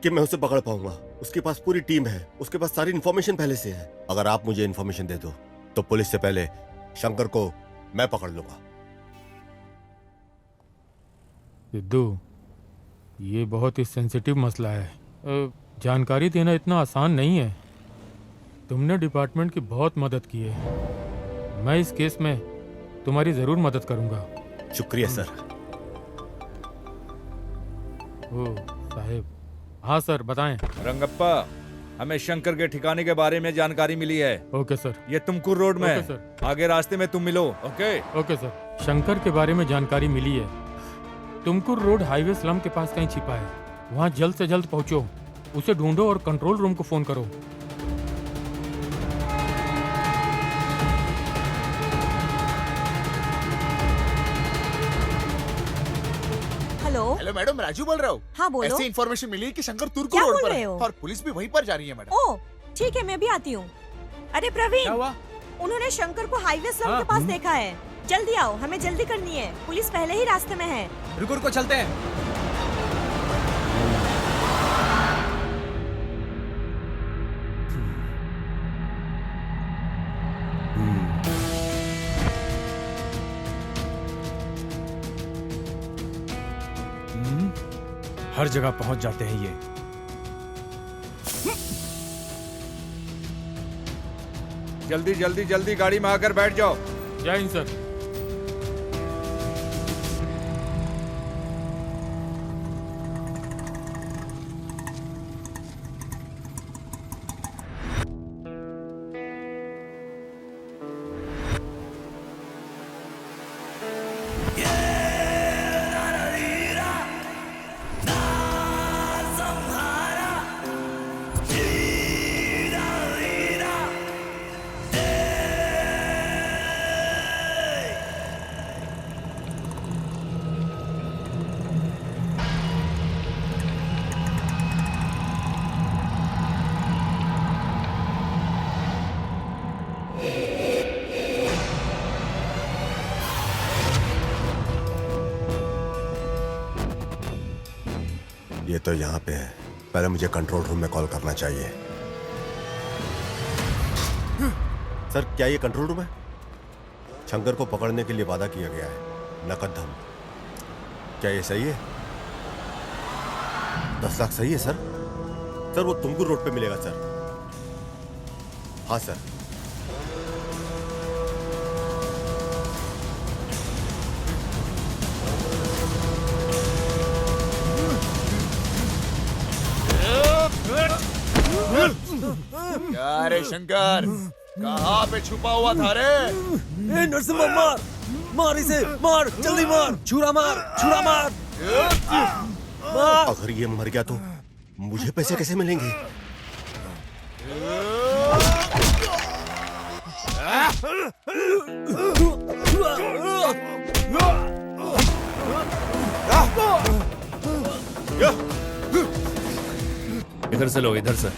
कि मैं उसे पकड़ पाऊंगा। उसके पास पूरी टीम है, उसके पास सारी इन्फॉर्मेशन पहले से है। अगर आप मुझे इन्फॉर्मेशन दे दो तो पुलिस से पहले शंकर को मैं पकड़ लूंगा। सिद्धू, ये बहुत ही सेंसिटिव मसला है। जानकारी देना इतना आसान नहीं है। तुमने डिपार्टमेंट की बहुत मदद की है। मैं इस केस में तुम्हारी जरूर मदद करूंगा। शुक्रिया सर। ओ साहेब। हाँ सर, बताएं। रंगप्पा, हमें शंकर के ठिकाने के बारे में जानकारी मिली है। Okay sir. ये तुमकुर रोड में ओके है। सर। आगे रास्ते में तुम मिलो। Okay okay sir. शंकर के बारे में जानकारी मिली है। तुमकुर रोड हाईवे स्लम के पास कहीं छिपा है। वहाँ जल्द से जल्द पहुँचो, उसे ढूंढो और कंट्रोल रूम को फोन करो। हेलो मैडम, राजू बोल रहा हूँ। हाँ बोलो। ऐसी इन्फॉर्मेशन मिली है कि शंकर तुर्क क्या रोड बोल पर रहे है हो? और पुलिस भी वहीं पर जा रही है मैडम। ओ ठीक है, मैं भी आती हूँ। अरे प्रवीण, क्या हुआ? उन्होंने शंकर को हाईवे स्लम हाँ। के पास देखा है। जल्दी आओ, हमें जल्दी करनी है। पुलिस पहले ही रास्ते में है। रुको रुको, चलते हैं। हर जगह पहुंच जाते हैं ये। जल्दी जल्दी जल्दी गाड़ी में आकर बैठ जाओ। जय हिंद सर। तो यहाँ पे है, पहले मुझे कंट्रोल रूम में कॉल करना चाहिए। सर, क्या ये कंट्रोल रूम है? शंकर को पकड़ने के लिए वादा किया गया है, नकद धन। क्या ये सही है? 10 लाख सही है सर? सर वो तुमकुर रोड पे मिलेगा सर। हाँ सर। क्या रे शंकर, कहाँ पे छुपा हुआ था रे? ए नरसिम्हा, मार मार इसे, मार जल्दी मार, छुरा मार, छुरा मार, मार। अगर ये मर गया तो मुझे पैसे कैसे मिलेंगे? इधर से लो, इधर से।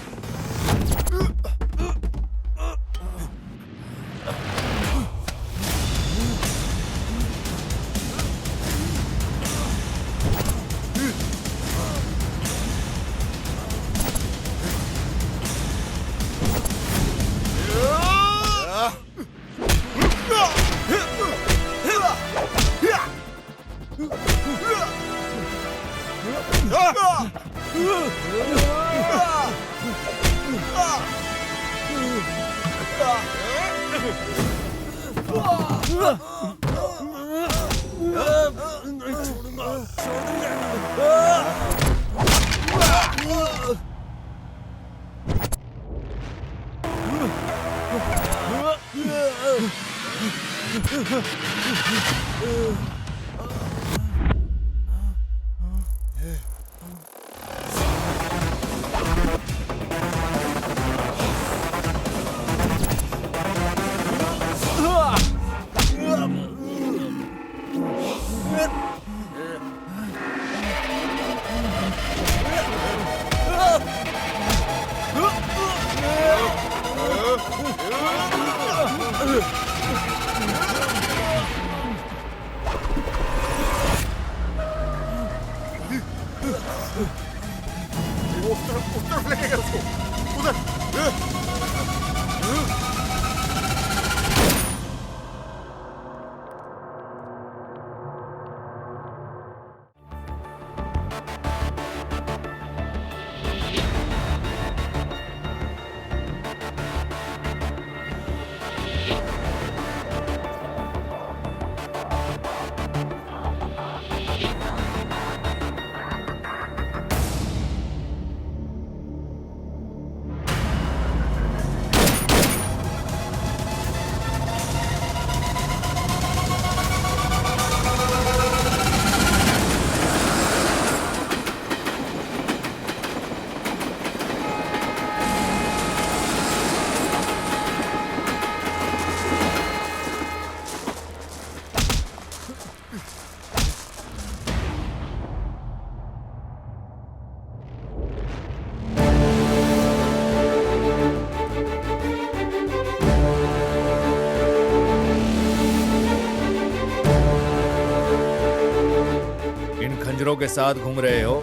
खंजरों के साथ घूम रहे हो,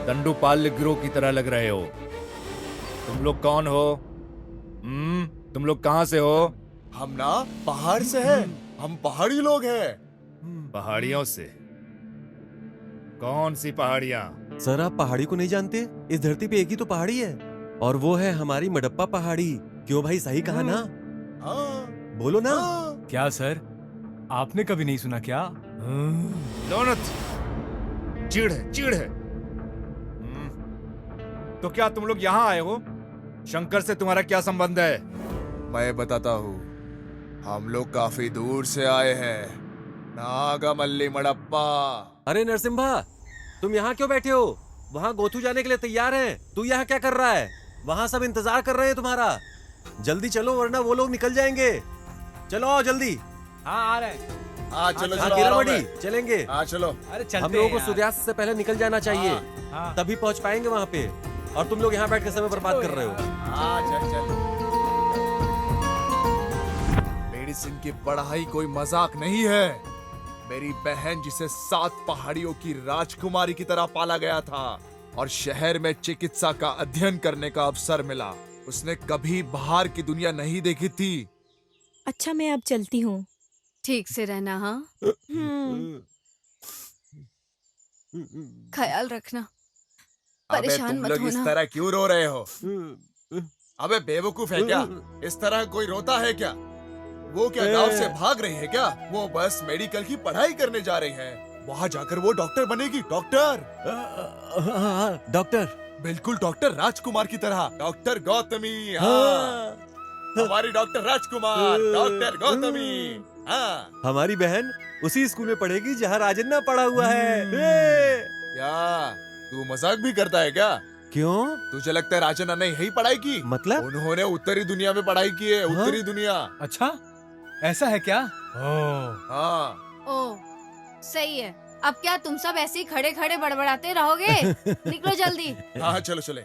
दंडुपाल्य गिरोह की तरह लग रहे हो। तुम लोग कौन हो? तुम लोग कहाँ से हो? हम ना पहाड़ से हैं, हम पहाड़ी लोग हैं। पहाड़ियों से? कौन सी पहाड़ियाँ? सर आप पहाड़ी को नहीं जानते? इस धरती पे एक ही तो पहाड़ी है, और वो है हमारी मडप्पा पहाड़ी। क्यों भाई, सही कहा ना? बोलो ना। क्या सर, आपने कभी नहीं सुना क्या? दोनत चिढ़ है, चिढ़ है। तो क्या तुम लोग यहाँ आए हो? शंकर से तुम्हारा क्या संबंध है? मैं बताता हूँ, हम लोग काफी दूर से आए हैं, नागामल्ली मडप्पा। अरे नरसिम्हा, तुम यहाँ क्यों बैठे हो? वहाँ गोथू जाने के लिए तैयार हैं। तू यहाँ क्या कर रहा है? वहाँ सब इंतजार कर रहे हैं तुम्हारा। जल्दी चलो वरना वो लोग निकल जाएंगे। चलो आओ जल्दी। हाँ आ रहे। हाँ चलो चलो, कीरावटी चलेंगे। हाँ चलो। अरे चलते हम लोगों को हैं सूर्यास्त से पहले निकल जाना चाहिए, हाँ। तभी पहुंच पाएंगे वहाँ पे। और तुम लोग यहाँ बैठ के समय बर्बाद कर रहे हो। हाँ चल चल। मेडिसिन की पढ़ाई कोई मजाक नहीं है। मेरी बहन जिसे 7 पहाड़ियों की राजकुमारी की तरह पाला गया था, और शहर में चिकित्सा का अध्ययन करने का अवसर मिला। उसने कभी बाहर की दुनिया नहीं देखी थी। अच्छा, मैं अब चलती हूँ। ठीक से रहना, हाँ? ख्याल रखना, अबे परेशान तुम मत लोग इस होना। तरह क्यों रो रहे हो? अबे बेवकूफ है क्या? इस तरह कोई रोता है क्या? वो क्या गांव से भाग रही है क्या? वो बस मेडिकल की पढ़ाई करने जा रही है। वहाँ जाकर वो डॉक्टर बनेगी। डॉक्टर, डॉक्टर, बिल्कुल डॉक्टर राजकुमार की तरह। डॉक्टर गौतमी, हाँ। हमारी डॉक्टर राजकुमार, डॉक्टर गौतमी, हाँ। हमारी बहन उसी स्कूल में पढ़ेगी जहाँ राजन्ना पढ़ा हुआ है। क्या तू मजाक भी करता है क्या? क्यों? तुझे लगता है राजन्ना ने यही पढ़ाई की? मतलब? उन्होंने उत्तरी दुनिया में पढ़ाई की है। उत्तरी दुनिया। अच्छा, ऐसा है क्या? हाँ। ओ, सही है। अब क्या तुम सब ऐसे ही खड़े खड़े बड़बड़ाते रहोगे? निकलो जल्दी। हाँ चलो चले।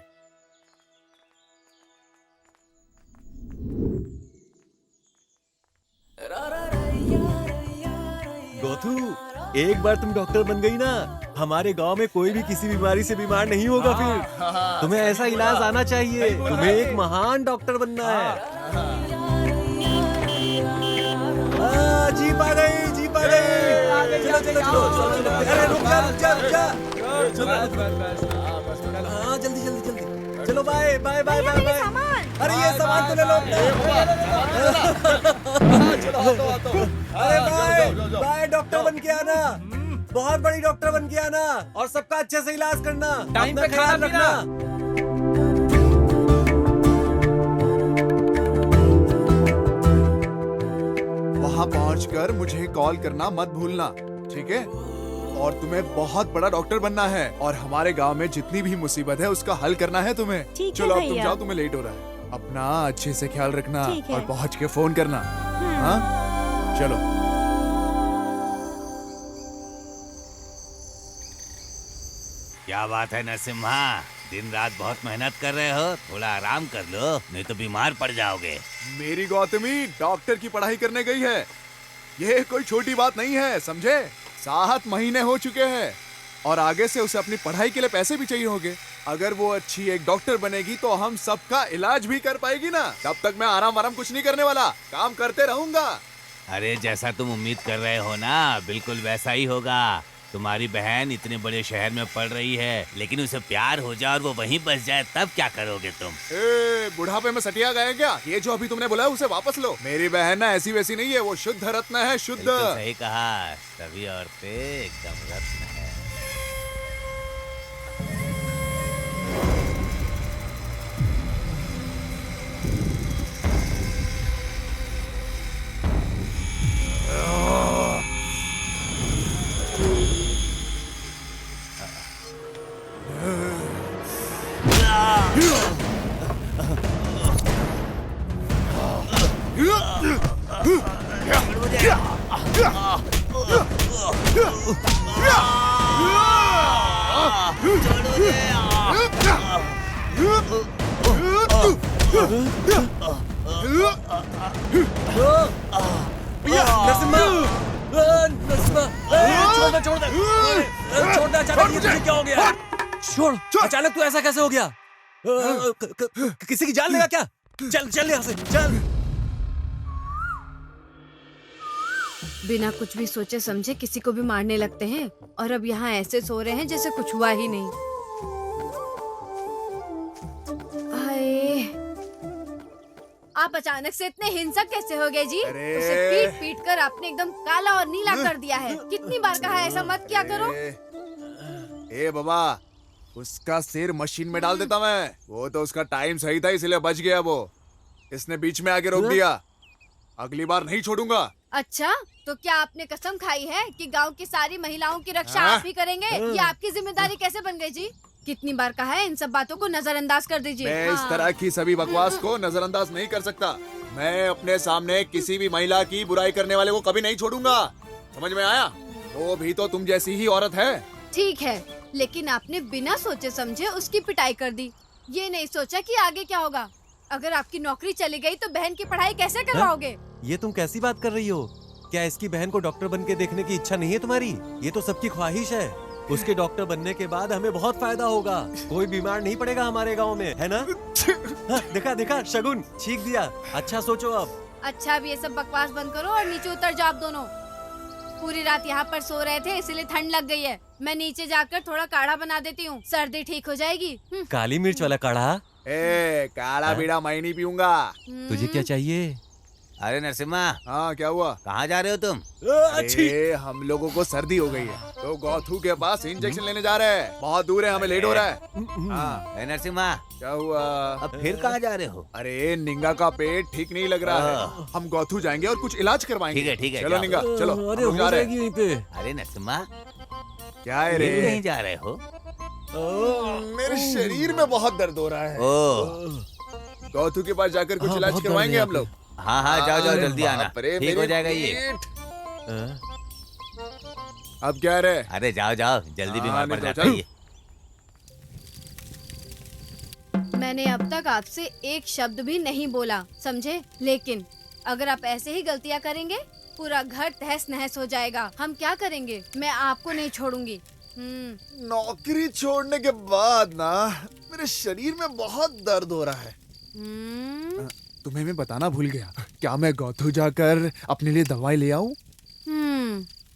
गोथू, एक बार तुम डॉक्टर बन गई ना, हमारे गांव में कोई भी किसी बीमारी से बीमार नहीं होगा। फिर तुम्हें ऐसा इलाज आना चाहिए। तुम्हें एक महान डॉक्टर बनना है। जीप आ गई, जीप आ गई। चलो चलो चलो। अरे रुक जा, रुक जा, रुक जा। हाँ जल्दी जल्दी जल्दी। चलो bye bye bye bye bye. अरे ये सामान तो ले लो। अरे बाय बाय, डॉक्टर बन के आना। बहुत बड़ी डॉक्टर बन के आना और सबका अच्छे से इलाज करना। टाइम पे अपना ख्याल रखना। वहाँ पहुँचकर मुझे कॉल करना मत भूलना, ठीक है? और तुम्हें बहुत बड़ा डॉक्टर बनना है और हमारे गांव में जितनी भी मुसीबत है उसका हल करना है तुम्हें। ठीक है चलो अब तुम भैया। जाओ, तुम्हें लेट हो रहा है। अपना अच्छे से ख्याल रखना ठीक है। और पहुँच के फोन करना। हाँ चलो। क्या बात है नरसिम्हा, दिन रात बहुत मेहनत कर रहे हो। थोड़ा आराम कर लो, नहीं तो बीमार पड़ जाओगे। मेरी गौतमी डॉक्टर की पढ़ाई करने गई है। ये कोई छोटी बात नहीं है, समझे? 7 महीने हो चुके हैं और आगे से उसे अपनी पढ़ाई के लिए पैसे भी चाहिए होंगे। अगर वो अच्छी एक डॉक्टर बनेगी तो हम सबका इलाज भी कर पाएगी ना। तब तक मैं आराम आराम कुछ नहीं करने वाला, काम करते रहूंगा। अरे जैसा तुम उम्मीद कर रहे हो ना, बिल्कुल वैसा ही होगा। तुम्हारी बहन इतने बड़े शहर में पढ़ रही है, लेकिन उसे प्यार हो जाए और वो वहीं बस जाए, तब क्या करोगे तुम? बुढ़ापे में सटिया गए क्या? ये जो अभी तुमने बोला उसे वापस लो। मेरी बहन ना ऐसी वैसी नहीं है, वो शुद्ध रत्न है, शुद्ध। बिल्कुल सही कहा, सभी औरतें एकदम रत्न है। छोड़, अचानक तू ऐसा कैसे हो गया? किसी की जान लेगा क्या? चल चल यहाँ से, चल। बिना कुछ भी सोचे समझे किसी को भी मारने लगते हैं और अब यहाँ ऐसे सो रहे हैं जैसे कुछ हुआ ही नहीं। हाय, आप अचानक से इतने हिंसक कैसे हो गए जी? उसे पीट पीट कर आपने एकदम काला और नीला कर दिया है। कितनी बार कहा है ऐसा मत किया करो। ए बाबा, उसका सिर मशीन में डाल देता मैं। वो तो उसका टाइम सही था इसलिए बच गया। वो इसने बीच में आके रोक दिया। अगली बार नहीं छोड़ूंगा। अच्छा, तो क्या आपने कसम खाई है कि गांव की सारी महिलाओं की रक्षा आप ही करेंगे? ये आपकी जिम्मेदारी कैसे बन गई जी? कितनी बार कहा है इन सब बातों को नजरअंदाज कर दीजिए। मैं इस तरह की सभी बकवास को नजरअंदाज नहीं कर सकता। मैं अपने सामने किसी भी महिला की बुराई करने वाले को कभी नहीं छोड़ूंगा। समझ में आया? वो भी तो तुम जैसी ही औरत है। ठीक है, लेकिन आपने बिना सोचे समझे उसकी पिटाई कर दी। ये नहीं सोचा कि आगे क्या होगा। अगर आपकी नौकरी चली गई तो बहन की पढ़ाई कैसे करवाओगे? ये तुम कैसी बात कर रही हो? क्या इसकी बहन को डॉक्टर बन के देखने की इच्छा नहीं है तुम्हारी? ये तो सबकी ख्वाहिश है। उसके डॉक्टर बनने के बाद हमें बहुत फायदा होगा। कोई बीमार नहीं पड़ेगा हमारे गांव में, है ना? हाँ, देखा देखा शगुन छींक दिया। अच्छा सोचो अब। अच्छा अब ये सब बकवास बंद करो और नीचे उतर जाओ आप दोनों। पूरी रात यहाँ पर सो रहे थे इसलिए ठंड लग गई है। मैं नीचे जाकर थोड़ा काढ़ा बना देती हूँ, सर्दी ठीक हो जाएगी। काली मिर्च वाला काढ़ा? काढ़ा बीड़ा मैं नहीं पीऊंगा। तुझे क्या चाहिए? अरे नरसिम्हा, हाँ क्या हुआ? कहाँ जा रहे हो तुम? अरे हम लोगों को सर्दी हो गई है तो गौथू के पास इंजेक्शन लेने जा रहे हैं। बहुत दूर है, हमें लेट हो रहा है। हाँ अरे नरसिम्हा, क्या हुआ? अब फिर कहाँ जा रहे हो? अरे निंगा का पेट ठीक नहीं लग रहा है, हम गौथू जाएंगे और कुछ इलाज करवाएंगे। ठीक है चलो जाओ। निंगा चलो। अरे हम लोग जा हो रहे जाएगी यहीं पे। अरे नरसिम्हा, क्या है रे? कहीं जा रहे हो? मेरे शरीर में बहुत दर्द हो रहा है। ओ, गौथू के पास जाकर कुछ हाँ, इलाज बहुत दर्द करवाएंगे है हम लोग। हाँ हाँ जाओ जाओ जल्दी आना, बाप रे, ठीक हो मेरी जाएगा ये। पीठ। अब क्या रे? अरे जाओ जाओ जल्दी बीमार पड़ नहीं तो जाता है ये। मैंने अब तक आपसे एक शब्द भी नहीं बोला, समझे? लेकिन अगर आप ऐसे ही गलतियाँ करेंगे पूरा घर तहस नहस हो जाएगा। हम क्या करेंगे? मैं आपको नहीं छोड़ूंगी। नौकरी छोड़ने के बाद ना मेरे शरीर में बहुत दर्द हो रहा है। तुम्हें मैं बताना भूल गया, क्या मैं गौथू जाकर अपने लिए दवाई ले आऊं?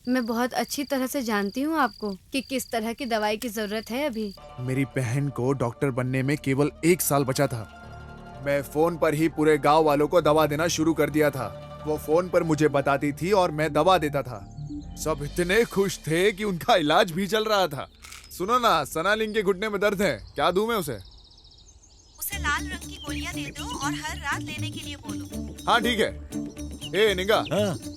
मैं बहुत अच्छी तरह से जानती हूँ आपको कि किस तरह की दवाई की जरूरत है अभी। मेरी बहन को डॉक्टर बनने में केवल 1 साल बचा था। मैं फोन पर ही पूरे गांव वालों को दवा देना शुरू कर दिया था। वो फोन पर मुझे बताती थी और मैं दवा देता था। सब इतने खुश थे कि उनका इलाज भी चल रहा था। सुनो ना, सनालिंग के घुटने में दर्द है, क्या दूं मैं उसे? उसे लाल रंग की गोलियां दे दो और हर रात लेने के लिए बोलो। हाँ ठीक है। ए निंगा,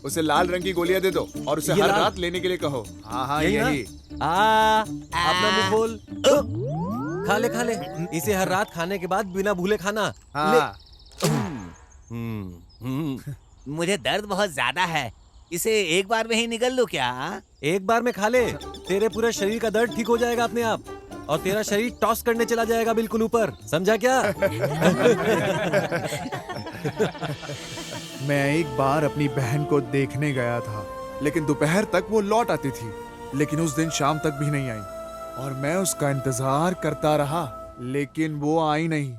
उसे लाल रंग की गोलियां दे दो और उसे हर रात लेने के लिए कहो। हाँ हाँ यही। अपना मुंह खोल। खा ले इसे हर रात खाने के बाद बिना भूले खाना। हाँ। मुझे दर्द बहुत ज्यादा है, इसे एक बार में ही निकल लो क्या? एक बार में खा ले, तेरे पूरे शरीर का दर्द ठीक हो जाएगा अपने आप और तेरा शरीर टॉस करने चला जाएगा बिल्कुल ऊपर, समझा क्या? मैं एक बार अपनी बहन को देखने गया था, लेकिन दोपहर तक वो लौट आती थी, लेकिन उस दिन शाम तक भी नहीं आई और मैं उसका इंतजार करता रहा, लेकिन वो आई नहीं।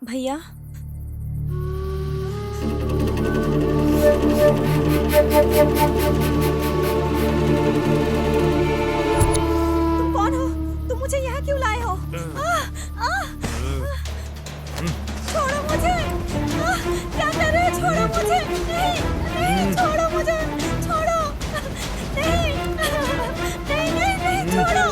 भैया तुम कौन हो? तुम मुझे यहाँ क्यों लाए हो? छोड़ो मुझे! क्या कर रहे हो? छोड़ो मुझे! नहीं, छोड़ो मुझे! छोड़ो! नहीं, छोड़ो!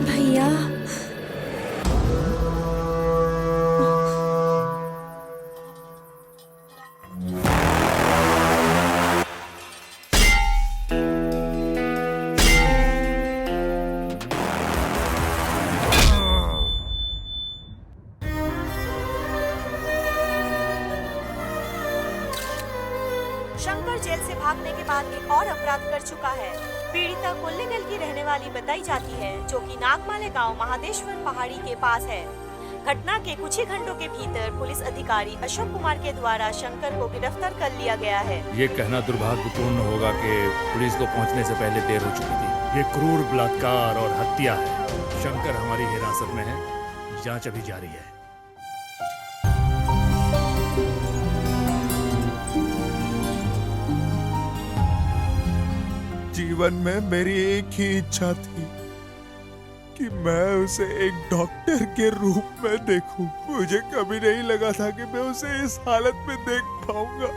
भैया शंकर जेल से भागने के बाद एक और अपराध कर चुका है। पीड़िता कोल्लेगल की रहने वाली बताई जाती है, जो कि नागमाले गांव महादेश्वर पहाड़ी के पास है। घटना के कुछ ही घंटों के भीतर पुलिस अधिकारी अशोक कुमार के द्वारा शंकर को गिरफ्तार कर लिया गया है। ये कहना दुर्भाग्यपूर्ण होगा कि पुलिस को पहुंचने से पहले देर हो चुकी थी। ये क्रूर बलात्कार और हत्या है। शंकर हमारी हिरासत में है, जांच अभी जारी है। जी जीवन में मेरी एक ही इच्छा थी कि मैं उसे एक डॉक्टर के रूप में देखूं। मुझे कभी नहीं लगा था कि मैं उसे इस हालत में देख पाऊंगा।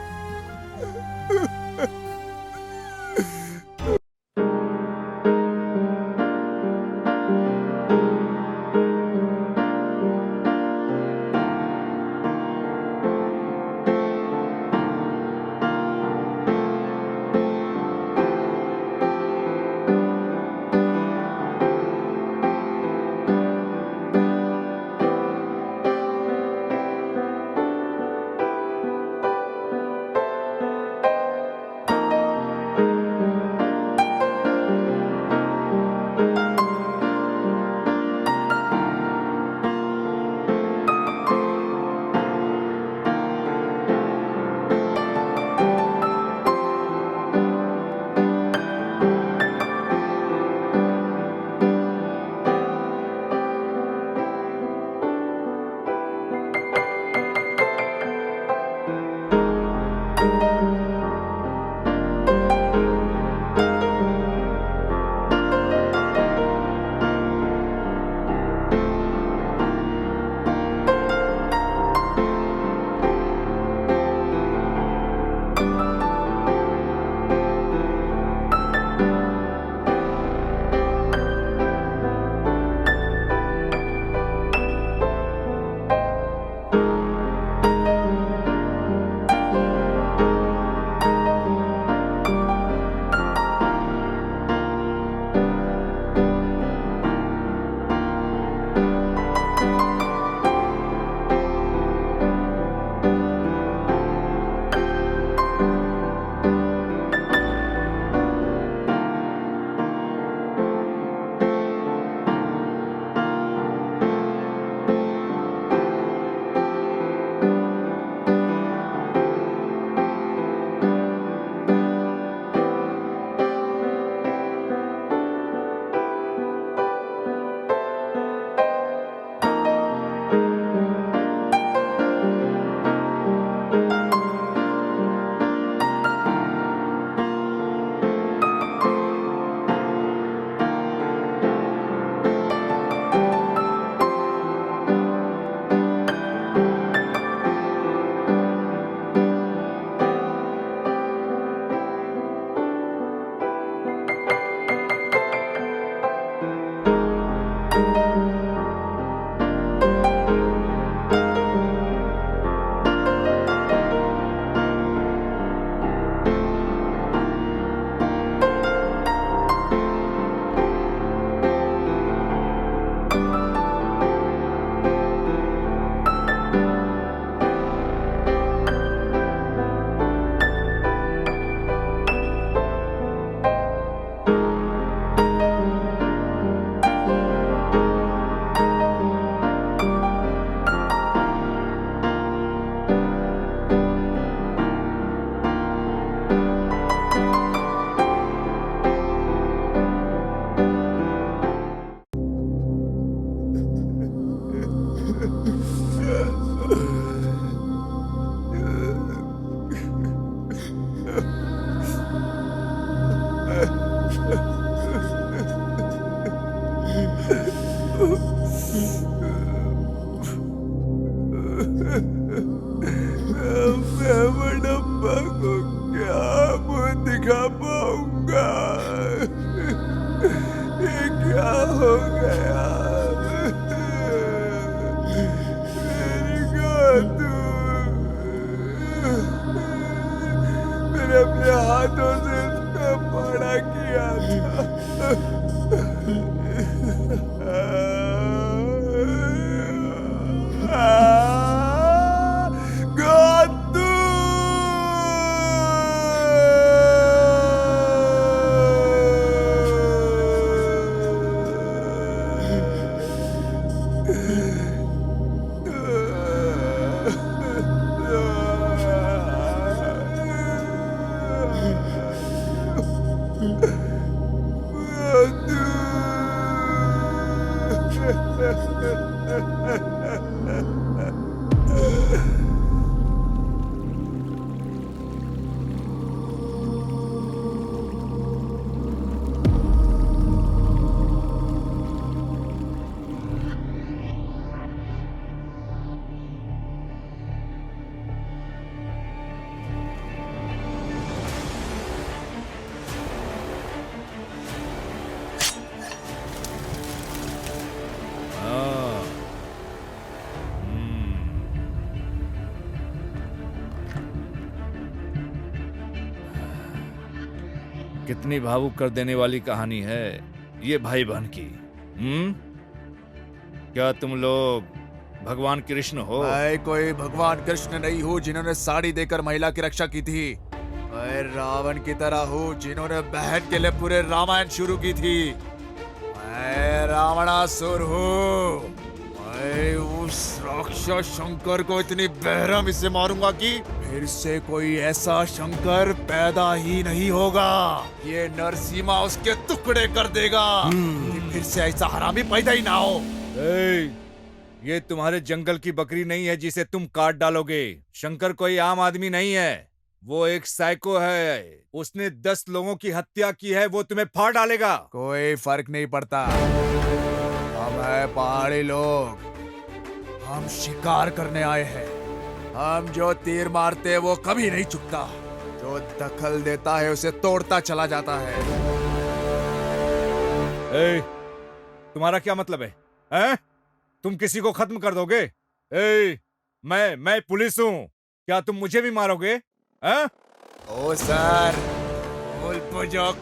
कितनी भावुक कर देने वाली कहानी है ये भाई बहन की। क्या तुम लोग भगवान कृष्ण हो? मैं कोई भगवान कृष्ण नहीं हूँ जिन्होंने साड़ी देकर महिला की रक्षा की थी। मैं रावण की तरह हूँ जिन्होंने बहन के लिए पूरे रामायण शुरू की थी। मैं रावणासुर हूँ। मैं उस राक्षस शंकर को इतनी बेरहमी से मारूंगा कि फिर से कोई ऐसा शंकर पैदा ही नहीं होगा। ये नरसिम्हा उसके टुकड़े कर देगा कि फिर से ऐसा हरामी पैदा ही ना हो। ये तुम्हारे जंगल की बकरी नहीं है जिसे तुम काट डालोगे। शंकर कोई आम आदमी नहीं है, वो एक साइको है। उसने 10 लोगों की हत्या की है, वो तुम्हें फाड़ डालेगा। कोई फर्क नहीं पड़ता। हम है पहाड़ी लोग, हम शिकार करने आए हैं। हम जो तीर मारते हैं वो कभी नहीं चुकता। जो दखल देता है उसे तोड़ता चला जाता है। तुम्हारा क्या मतलब है? हैं? तुम किसी को खत्म कर दोगे? मैं पुलिस हूँ, क्या तुम मुझे भी मारोगे? हैं? ओ सर, बुझो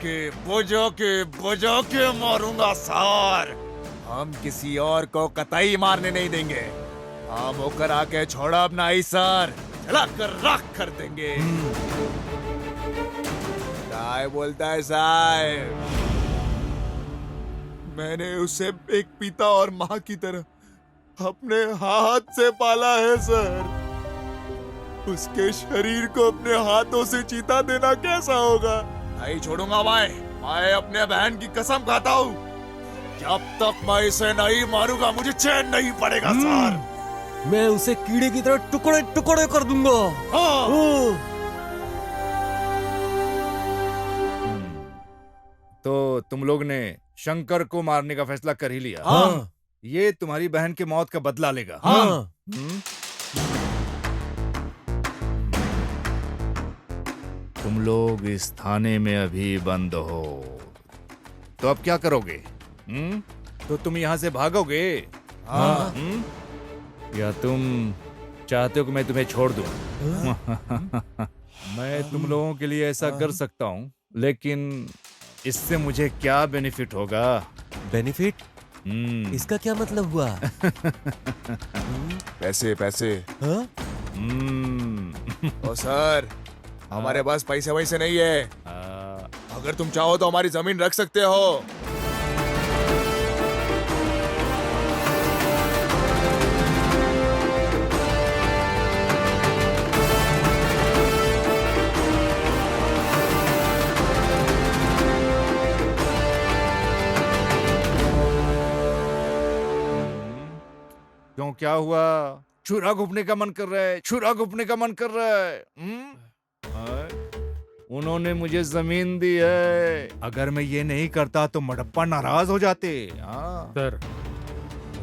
के मारूंगा सर। हम किसी और को कतई मारने नहीं देंगे। हम होकर आके छोड़ा अपना ही सर, चला कर राख कर देंगे। क्या बोलता है साहब? मैंने उसे एक पिता और माँ की तरह अपने हाथ से पाला है सर। उसके शरीर को अपने हाथों से चीता देना कैसा होगा? नहीं छोड़ूंगा मैं अपने बहन की कसम खाता हूँ। जब तक मैं इसे नहीं मारूंगा मुझे चैन नहीं पड़ेगा सर। मैं उसे कीड़े की तरह टुकड़े टुकड़े कर दूंगा। तो तुम लोग ने शंकर को मारने का फैसला कर ही लिया? हाँ। ये तुम्हारी बहन की मौत का बदला लेगा। हाँ। तुम लोग इस थाने में अभी बंद हो, तो अब क्या करोगे? तो तुम यहाँ से भागोगे? हाँ। या तुम चाहते हो कि मैं तुम्हें छोड़ दूं? मैं तुम लोगों के लिए ऐसा कर सकता हूँ, लेकिन इससे मुझे क्या बेनिफिट होगा? बेनिफिट? इसका क्या मतलब हुआ? पैसे पैसे। हाँ? ओ सर, हमारे पास पैसे वैसे नहीं है। अगर तुम चाहो तो हमारी जमीन रख सकते हो। क्यों, क्या हुआ? छुरा घुपने का मन कर रहा है? छुरा घुपने का मन कर रहा है? उन्होंने मुझे जमीन दी है। अगर मैं ये नहीं करता तो मडप्पा नाराज हो जाते। सर,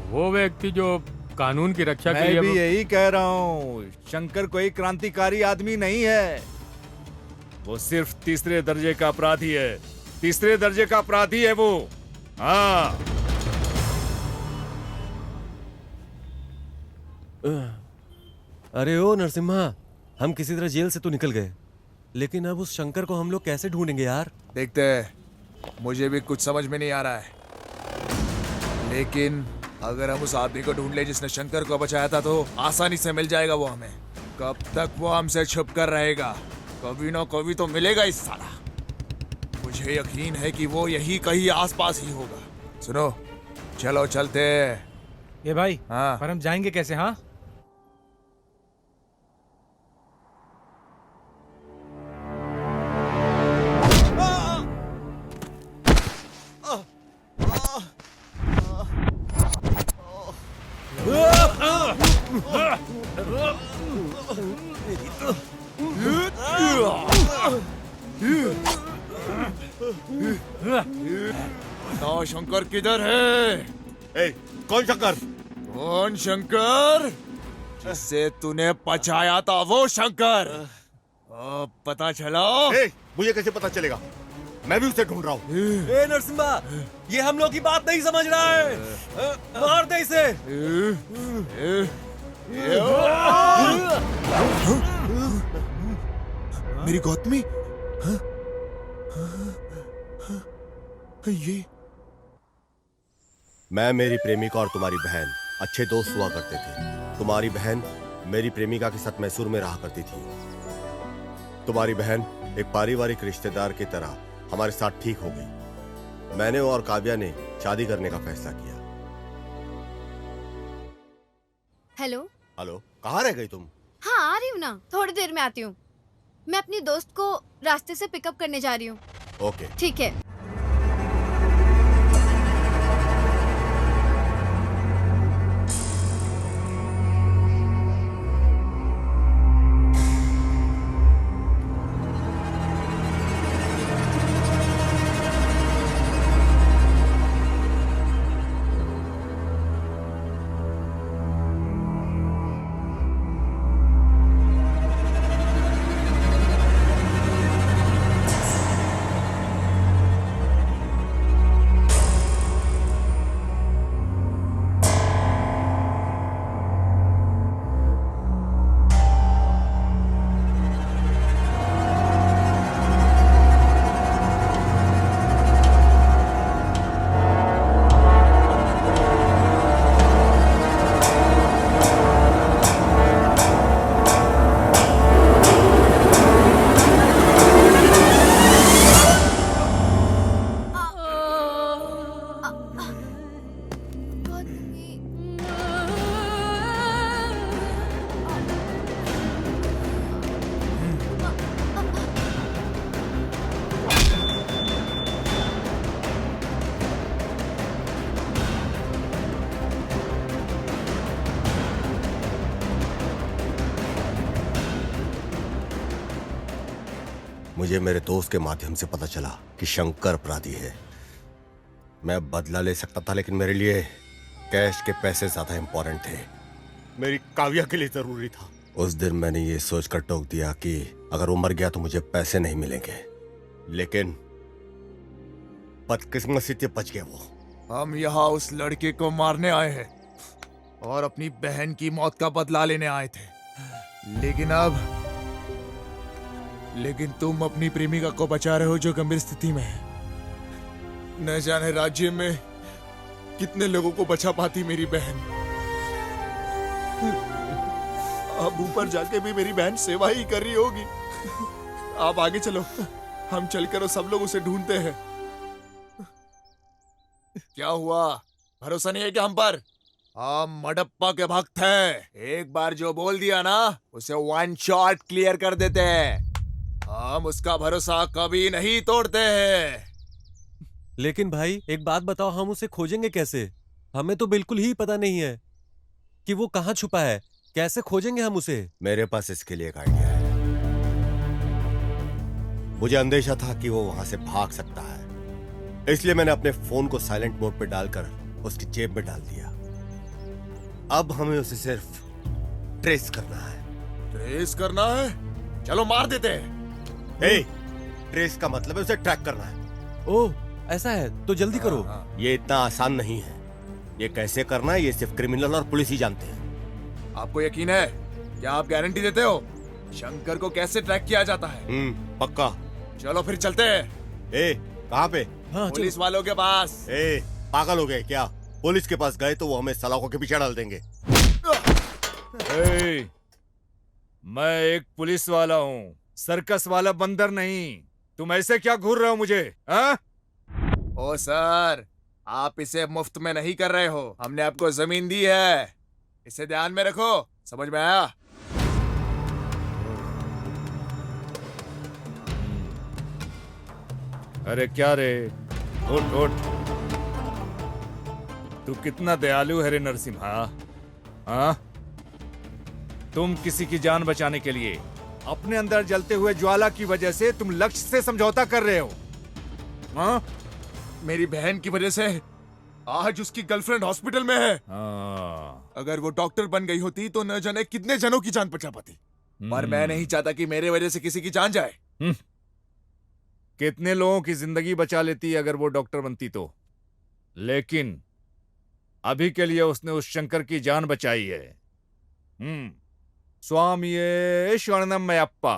वो व्यक्ति जो कानून की रक्षा के लिए, मैं भी यही कह रहा हूँ। शंकर कोई क्रांतिकारी आदमी नहीं है, वो सिर्फ तीसरे दर्जे का अपराधी है। तीसरे दर्जे का अपराधी है वो। हाँ। अरे ओ नरसिम्हा, हम किसी तरह जेल से तो निकल गए, लेकिन अब उस शंकर को हम लोग कैसे ढूंढेंगे यार? देखते हैं, मुझे भी कुछ समझ में नहीं आ रहा है। लेकिन अगर हम उस आदमी को ढूंढ ले जिसने शंकर को बचाया था तो आसानी से मिल जाएगा वो हमें। कब तक वो हमसे छुप कर रहेगा? कभी ना कभी तो मिलेगा इस साला। मुझे यकीन है कि वो यही कहीं आसपास ही होगा। सुनो, चलो चलते। ये भाई, हाँ, पर हम जाएंगे कैसे? हाँ, बताओ शंकर किधर है? कौन शंकर? कौन शंकर? जिसे तूने पचाया था वो शंकर। अब पता चला? मुझे कैसे पता चलेगा? मैं भी उसे ढूंढ रहा हूँ। ए नरसिम्हा, ये हम लोग की बात नहीं समझ रहा है। मार दे इसे। मेरी गौतमी? ये मैं, मेरी प्रेमिका और तुम्हारी बहन अच्छे दोस्त हुआ करते थे। तुम्हारी बहन मेरी प्रेमिका के साथ मैसूर में रहा करती थी। तुम्हारी बहन एक पारिवारिक रिश्तेदार की तरह हमारे साथ ठीक हो गई। मैंने और काव्या ने शादी करने का फैसला किया। हेलो। हेलो, कहाँ रह गई तुम? हाँ आ रही हूँ ना, थोड़ी देर में आती हूँ। मैं अपनी दोस्त को रास्ते से पिकअप करने जा रही हूँ। ओके ठीक है। मुझे मेरे दोस्त के माध्यम से पता चला कि शंकर अपराधी है। मैं बदला ले सकता था, लेकिन मेरे लिए कैश के पैसे ज्यादा इंपॉर्टेंट थे। मेरी काव्या के लिए जरूरी था। उस दिन मैंने ये सोचकर टोक दिया कि अगर वो मर गया तो मुझे पैसे नहीं मिलेंगे, लेकिन बदकिस्मती से बच गया वो। हम यहाँ उस लड़के को मारने आए हैं और अपनी बहन की मौत का बदला लेने आए थे, लेकिन तुम अपनी प्रेमिका को बचा रहे हो जो गंभीर स्थिति में है। न जाने राज्य में कितने लोगों को बचा पाती मेरी बहन। अब ऊपर जाके भी मेरी बहन सेवा ही कर रही होगी। आप आगे चलो, हम चलकर सब लोग उसे ढूंढते हैं। क्या हुआ, भरोसा नहीं है क्या हम पर? हम मडप्पा के भक्त हैं। एक बार जो बोल दिया ना, उसे वन शॉट क्लियर कर देते हैं। हम उसका भरोसा कभी नहीं तोड़ते हैं। लेकिन भाई एक बात बताओ, हम उसे खोजेंगे कैसे? हमें तो बिल्कुल ही पता नहीं है कि वो कहाँ छुपा है। कैसे खोजेंगे हम उसे? मेरे पास इसके लिए एक आइडिया है। मुझे अंदेशा था कि वो वहां से भाग सकता है, इसलिए मैंने अपने फोन को साइलेंट मोड पे डालकर उसकी जेब में डाल दिया। अब हमें उसे सिर्फ ट्रेस करना है। ट्रेस करना है? चलो मार देते हैं। ट्रेस का मतलब है उसे ट्रैक करना है। ओह, ऐसा है तो जल्दी करो। ये इतना आसान नहीं है। ये कैसे करना है ये सिर्फ क्रिमिनल और पुलिस ही जानते हैं। आपको यकीन है? क्या आप गारंटी देते हो शंकर को कैसे ट्रैक किया जाता है? पक्का। चलो फिर चलते हैं। कहाँ पे? पुलिस वालों के पास। पागल हो गए क्या? पुलिस के पास गए तो वो हमें सलाखों के पीछे डाल देंगे। मैं एक पुलिस वाला हूँ, सर्कस वाला बंदर नहीं। तुम ऐसे क्या घूर रहे हो मुझे? हाँ? ओ सर, आप इसे मुफ्त में नहीं कर रहे हो। हमने आपको जमीन दी है, इसे ध्यान में रखो। समझ में आया? अरे क्या रे, उठ उठ। तू कितना दयालु है रे नरसिम्हा। हाँ, तुम किसी की जान बचाने के लिए अपने अंदर जलते हुए ज्वाला की वजह से तुम लक्ष्य से समझौता कर रहे हो। हाँ? मेरी बहन की वजह से आज उसकी गर्लफ्रेंड हॉस्पिटल में है। अगर वो डॉक्टर बन गई होती तो न जाने कितने जनों की जान बचा पाती। पर मैं नहीं चाहता कि मेरे वजह से किसी की जान जाए। कितने लोगों की जिंदगी बचा लेती अगर वो डॉक्टर बनती तो। लेकिन अभी के लिए उसने उस शंकर की जान बचाई है। स्वामी शरणमयप्पा।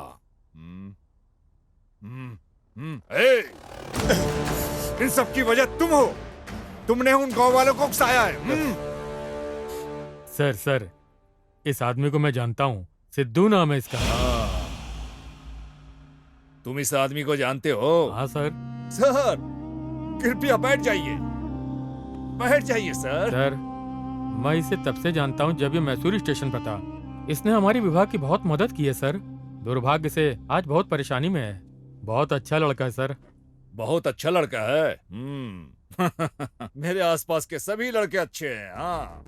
इन सब की वजह तुम हो। तुमने उन गांव वालों को उकसाया है। सर सर, इस आदमी को मैं जानता हूँ, सिद्धू नाम है इसका। तुम इस आदमी को जानते हो? हाँ सर। सर कृपया बैठ जाइए, बैठ जाइए सर। सर मैं इसे तब से जानता हूँ जब ये मैसूर स्टेशन पर था। इसने हमारी विभाग की बहुत मदद की है सर। दुर्भाग्य से आज बहुत परेशानी में है। बहुत अच्छा लड़का है सर। बहुत अच्छा लड़का है। मेरे आसपास के सभी लड़के अच्छे हैं। हाँ,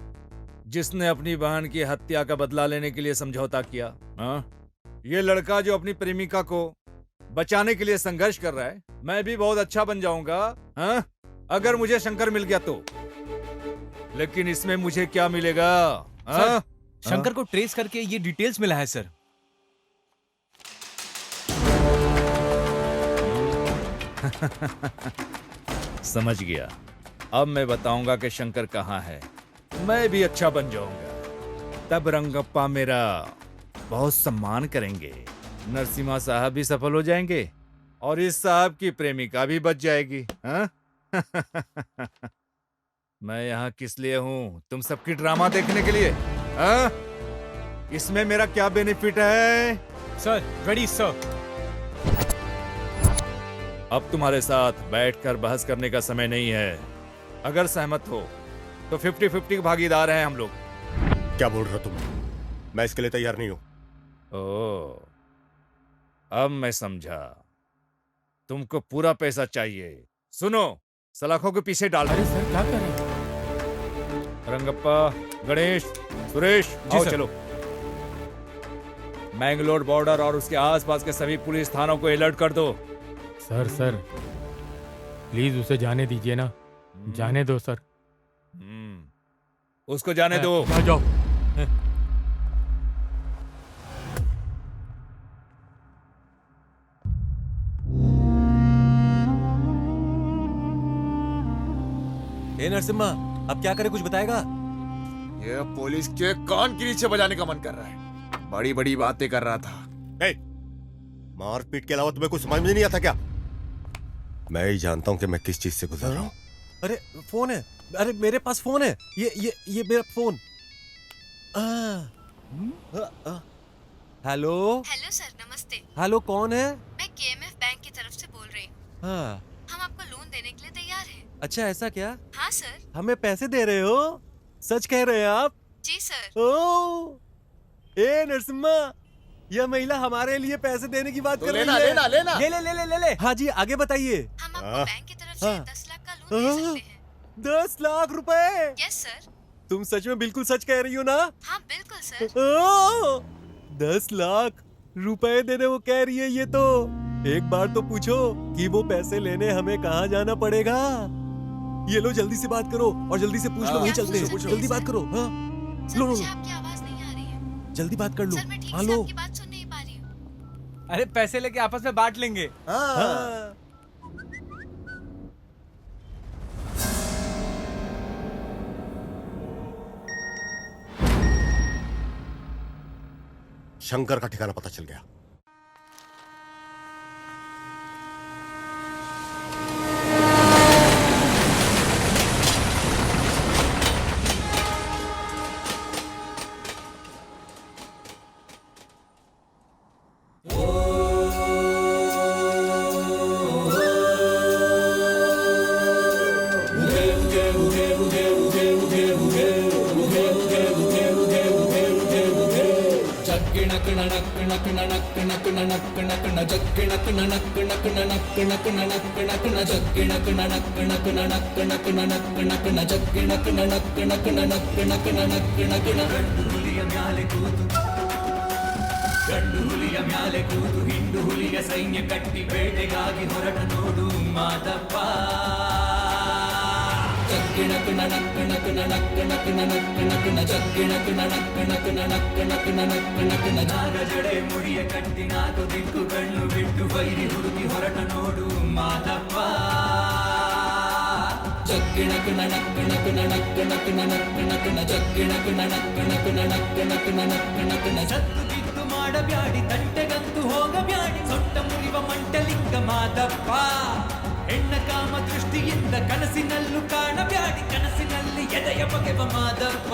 जिसने अपनी बहन की हत्या का बदला लेने के लिए समझौता किया। हाँ, ये लड़का जो अपनी प्रेमिका को बचाने के लिए संघर्ष कर रहा है, मैं भी बहुत अच्छा बन जाऊंगा। हाँ, अगर मुझे शंकर मिल गया तो। लेकिन इसमें मुझे क्या मिलेगा? हाँ? शंकर को ट्रेस करके ये डिटेल्स मिला है सर। समझ गया। अब मैं बताऊंगा कि शंकर कहाँ है। मैं भी अच्छा बन जाऊंगा। तब रंगप्पा मेरा बहुत सम्मान करेंगे। नरसिम्हा साहब भी सफल हो जाएंगे और इस साहब की प्रेमिका भी बच जाएगी। हाँ? मैं यहाँ किस लिए हूँ? तुम सबकी ड्रामा देखने के लिए? हाँ? इसमें मेरा क्या बेनिफिट है? Sir ready sir. अब तुम्हारे साथ बैठकर बहस करने का समय नहीं है। अगर सहमत हो तो 50-50 भागीदार हैं हम लोग। क्या बोल रहे हो तुम? मैं इसके लिए तैयार नहीं हूं। ओह, अब मैं समझा। तुमको पूरा पैसा चाहिए। सुनो, सलाखों के पीछे डाल। अरे सर क्या कर रहे हैं? रंगप्पा, गणेश, सुरेश, आओ चलो। मैंगलोर बॉर्डर और उसके आसपास के सभी पुलिस थानों को अलर्ट कर दो। सर सर प्लीज उसे जाने दीजिए ना। जाने दो सर। उसको जाने दो। जाओ। ए नरसिम्हा, अब क्या करे, कुछ बताएगा? ये पुलिस के कान के नीचे बजाने का मन कर रहा है। बड़ी बड़ी बातें कर रहा था। मारपीट के अलावा तुम्हें कुछ समझ में नहीं आता क्या? मैं ही जानता हूं कि मैं किस चीज से गुजर रहा हूं। अरे फोन है। अरे मेरे पास फोन है। ये मेरा फोन। हेलो। हेलो सर, नमस्ते। हेलो, कौन है? मैं KMF बैंक की तरफ से बोल रही हूँ। हाँ। हम आपको लोन देने के लिए तैयार हैं। अच्छा, ऐसा क्या? हाँ सर। हमें पैसे दे रहे हो? सच कह रहे हैं आप? जी सर। ओ, ए नरसिम्हा, यह महिला हमारे लिए पैसे देने की बात तो कर रही लेना, है। लेना, लेना। ले। हाँ जी, आगे बताइए। हम आपको बैंक की तरफ से 10 लाख का लोन दे सकते हैं। 10 लाख रुपए? Yes sir. तुम सच में बिल्कुल सच कह रही हो ना? हाँ बिल्कुल सर। 10 लाख रुपए देने वो कह रही है। ये तो एक बार तो पूछो कि वो पैसे लेने हमें कहाँ जाना पड़ेगा। ये लो, जल्दी से बात करो और जल्दी से पूछ लो। वहीं चलते हैं। जल्दी बात करो। हाँ लो, मुझे आपकी आवाज नहीं आ रही है। जल्दी बात कर लो। सर मैं ठीक हाँ से लो। आपकी बात सुन नहीं पा रही हूँ। अरे पैसे लेके आपस में बांट लेंगे। हाँ। शंकर का ठिकाना पता चल गया। ಗಂಡು ಹುಲಿಯ ಮ್ಯಾಲೆ ಕೂತು ಹಿಂಡು ಹುಲಿಯ ಸೈನ್ಯ ಕಟ್ಟಿ ಬೇಟೆಗಾಗಿ ಹೊರಟ ನೋಡು ಮಾದಪ್ಪ ಜಗ್ಗಿಣಕುಣ ನಕ್ಕಣ ಕುಣ ನಕ್ಕಣ ಕುಣ ನಕ್ಕಣ ಕುಣ ಜಗ್ಗಿಣಕುಣ ನಕ್ಕಣ ಕುಣ ನಕ್ಕಣ ಕುಣ ನಕ್ಕಣ ಕುಣ ನಾಗ ಜಡೆ ಮುಡಿಯ ಕಟ್ಟಿ ನಾಲ್ಕು ದಿಕ್ಕುಗಳನ್ನು ಬಿಟ್ಟು ಬೈರಿ ಹುಡುಕಿ ಹೊರಟ ನೋಡು ಮಾದಪ್ಪ ಜಗ್ಗಿಣಕುಣ ನಕ್ಕಣ ಕುಣ ನಕ್ಕಣ ಕುಣ ನಕ್ಕಣ ಕುಣ ಜಗ್ಗಿಣಕುಣ ನಕ್ಕಣ ಕುಣ ನಕ್ಕಣ ಕುಣ ನಕ್ಕಣ ಕುಣ ಜತ್ತು ಬಿದ್ದು ಮಾಡಬ್ಯಾಡಿ ತಂಟೆಗಂತೂ ಹೋಗಬ್ಯಾಡಿ ಸೊಟ್ಟ ಮುರಿವ ಮಂಟಲಿಂಗ ಮಾದಪ್ಪ ಹೆಣ್ಣ ಕಾಮ ದೃಷ್ಟಿಯಿಂದ ಕನಸಿನಲ್ಲೂ ಕಾಣಬ್ಯಾಡಿ ಕನಸಿನಲ್ಲಿ ಎದೆಯ ಬಗೆವ ಮಾದಪ್ಪ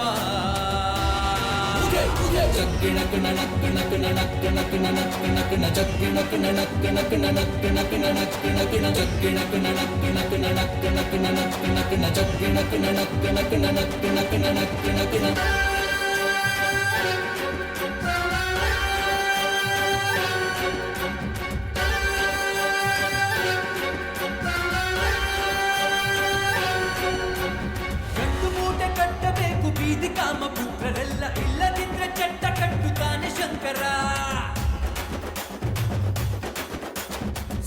ಜಗ್ಗಿಣ ಕಿಣ ನಕ್ಕಿಣ ಕಿಣ ನಕ್ಕಿಣ ಕಿಣ ನಕ್ಕಿಣ ಕಿಣ ಜಗ್ಗಿಣ ಕಿಣ ನಕ್ಕಿಣ ಕಿಣ ನಕ್ಕಿಣ ಕಿಣ ನಕ್ಕಿಣ ಕಿಣ ಜಗ್ಗಿಣ ಕಿಣ ನಕ್ಕಿಣ ಕಿಣ ನಕ್ಕಿಣ ಕಿಣ ನಕ್ಕಿಣ ಕಿಣ ಜಗ್ಗಿಣ ಕಿಣ ನಕ್ಕಿಣ ಕಿಣ ನಕ್ಕಿಣ ಕಿಣ ನಕ್ಕಿಣ ಕಿಣ ಬೀದಿ ಕಾಮ ಪುತ್ರರೆಲ್ಲ ಇಲ್ಲದಿದ್ರೆ ಚಟ್ಟ ಕಟ್ಟುತ್ತಾನೆ ಶಂಕರ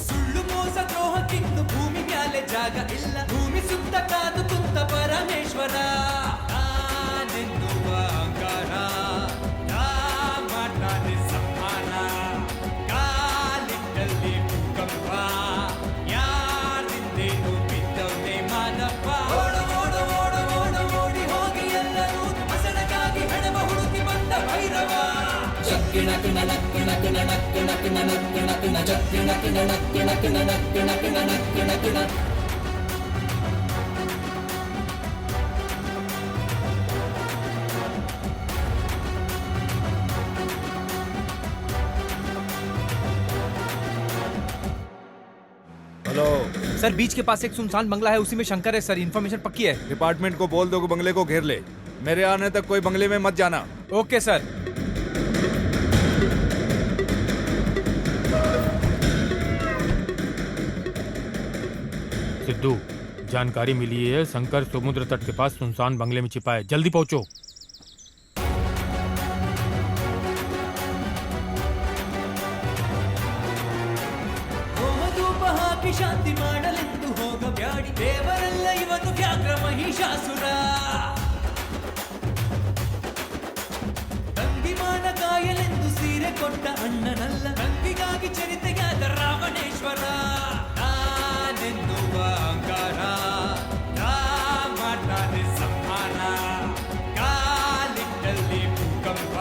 ಸುಳ್ಳು ಮೋಸ ದ್ರೋಹಕ್ಕಿಂದು ಭೂಮಿ ಮ್ಯಾಲೆ ಜಾಗ ಇಲ್ಲ ಭೂಮಿ ಸುತ್ತ ಕಾದು ಕುಂತ ಪರಮೇಶ್ವರ ನಾನೆನ್ನುವ ಅಹಂಕಾರ ಮಾಡ್ತಾನೆ ಸಂಹಾರ ಕಾಲಿಟ್ಟಲ್ಲಿ ಭೂಕಂಪ ಯಾರಿಂದೇನು ಬಿದ್ದವನೇ ಮಾನಪ್ಪ ಜಗ್ಗಿಣ ಕಿಣ ನಕ್ಕಿಣ ಕಿಣ ನಕ್ಕಿಣ ಕಿಣ ನಕ್ಕಿಣ ಕಿಣ ಜಗ್ಗಿಣ ಕಿಣ ನಕ್ಕಿಣ ಕಿಣ ನಕ್ಕಿಣ ಕಿಣ ನಕ್ಕಿಣ ಕಿಣ हेलो सर बीच के पास एक सुनसान बंगला है, उसी में शंकर है सर। इन्फॉर्मेशन पक्की है। डिपार्टमेंट को बोल दो कि बंगले को घेर ले। मेरे आने तक कोई बंगले में मत जाना। Okay sir. सिद्धू, जानकारी मिली है शंकर समुद्र तट के पास सुनसान बंगले में छिपा है, जल्दी पहुंचो। ಶಾಂತಿ ಮಾಡಲೆಂದು ಹೋಗಬ್ಯಾಡಿ ದೇವರೆಲ್ಲ ಇವನು ವ್ಯಾಘ್ರ ಮಹಿಷಾಸುರ ತಂಗಿಮಾನ ಕಾಯಲೆಂದು ಸೀರೆ ಕೊಟ್ಟ ಅಣ್ಣನಲ್ಲ ತಂಗಿಗಾಗಿ ಚರಿತೆಯಾದ ರಾವಣೇಶ್ವರ ನಾನೆನ್ನುವ ಅಹಂಕಾರ ಮಾಡ್ತಾನೆ ಸಂಹಾರ ಕಾಲಿಟ್ಟಲ್ಲಿ ಭೂಕಂಪ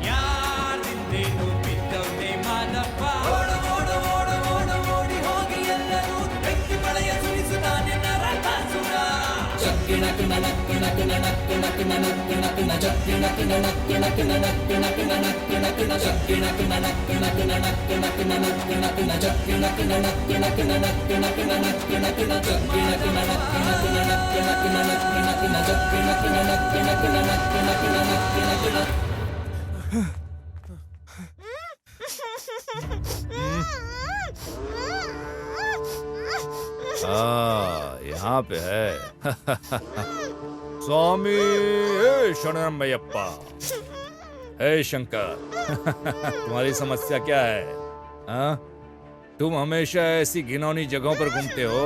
ಯಾರಿಂದೇನು ಬಿದ್ದವನೇ ಮಾನಪ್ಪ ಜಗ್ಗಿಣ ಕಿಣ ನಕ್ಕಿಣ ಕಿಣ ನಕ್ಕಿಣ ಕಿಣ ನಕ್ಕಿಣ ಕಿಣ ಜಗ್ಗಿಣ ಕಿಣ ನಕ್ಕಿಣ ಕಿಣ ನಕ್ಕಿಣ ಕಿಣ ನಕ್ಕಿಣ ಕಿಣ ಜಗ್ಗಿಣ ಕಿಣ ನಕ್ಕಿಣ ಕಿಣ ನಕ್ಕಿಣ ಕಿಣ ನಕ್ಕಿಣ ಕಿಣ ಜಗ್ಗಿಣ ಕಿಣ ನಕ್ಕಿಣ ಕಿಣ ನಕ್ಕಿಣ ಕಿಣ ನಕ್ಕಿಣ ಕಿಣ ಜಗ್ಗಿಣ ಕಿಣ ನಕ್ಕಿಣ ಕಿಣ ನಕ್ಕಿಣ ಕಿಣ ನಕ್ಕಿಣ ಕಿಣ ಜಗ್ಗಿಣ ಕಿಣ ನಕ್ಕಿಣ ಕಿಣ ನಕ್ಕಿಣ ಕಿಣ ನಕ್ಕಿಣ ಕಿಣ यहाँ पे है। स्वामी शरणमयप्पा। हे शंकर, तुम्हारी समस्या क्या है? हाँ? तुम हमेशा ऐसी घिनौनी जगहों पर घूमते हो।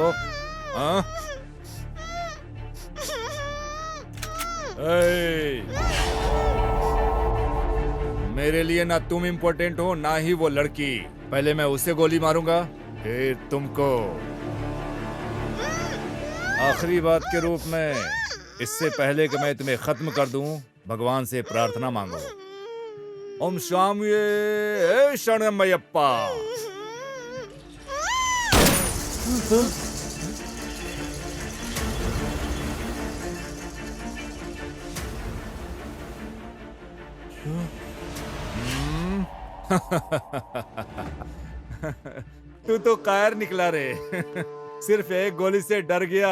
हाँ? मेरे लिए ना तुम इम्पोर्टेंट हो ना ही वो लड़की। पहले मैं उसे गोली मारूंगा, फिर तुमको। आखिरी बात के रूप में, इससे पहले कि मैं तुम्हें खत्म कर दूं, भगवान से प्रार्थना मांगो। ओम स्वामी शरणमयप्पा। तू तो कायर निकला रे। सिर्फ एक गोली से डर गया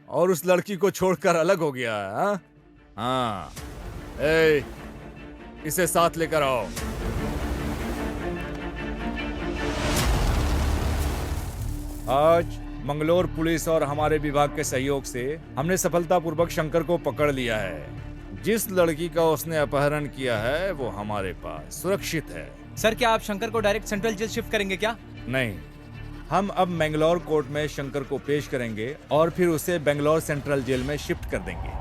और उस लड़की को छोड़कर अलग हो गया। हाँ, इसे साथ लेकर आओ। आज मंगलोर पुलिस और हमारे विभाग के सहयोग से हमने सफलतापूर्वक शंकर को पकड़ लिया है। जिस लड़की का उसने अपहरण किया है वो हमारे पास सुरक्षित है। सर, क्या आप शंकर को डायरेक्ट सेंट्रल जेल शिफ्ट करेंगे क्या? नहीं, हम अब मैंगलोर कोर्ट में शंकर को पेश करेंगे और फिर उसे बेंगलोर सेंट्रल जेल में शिफ्ट कर देंगे।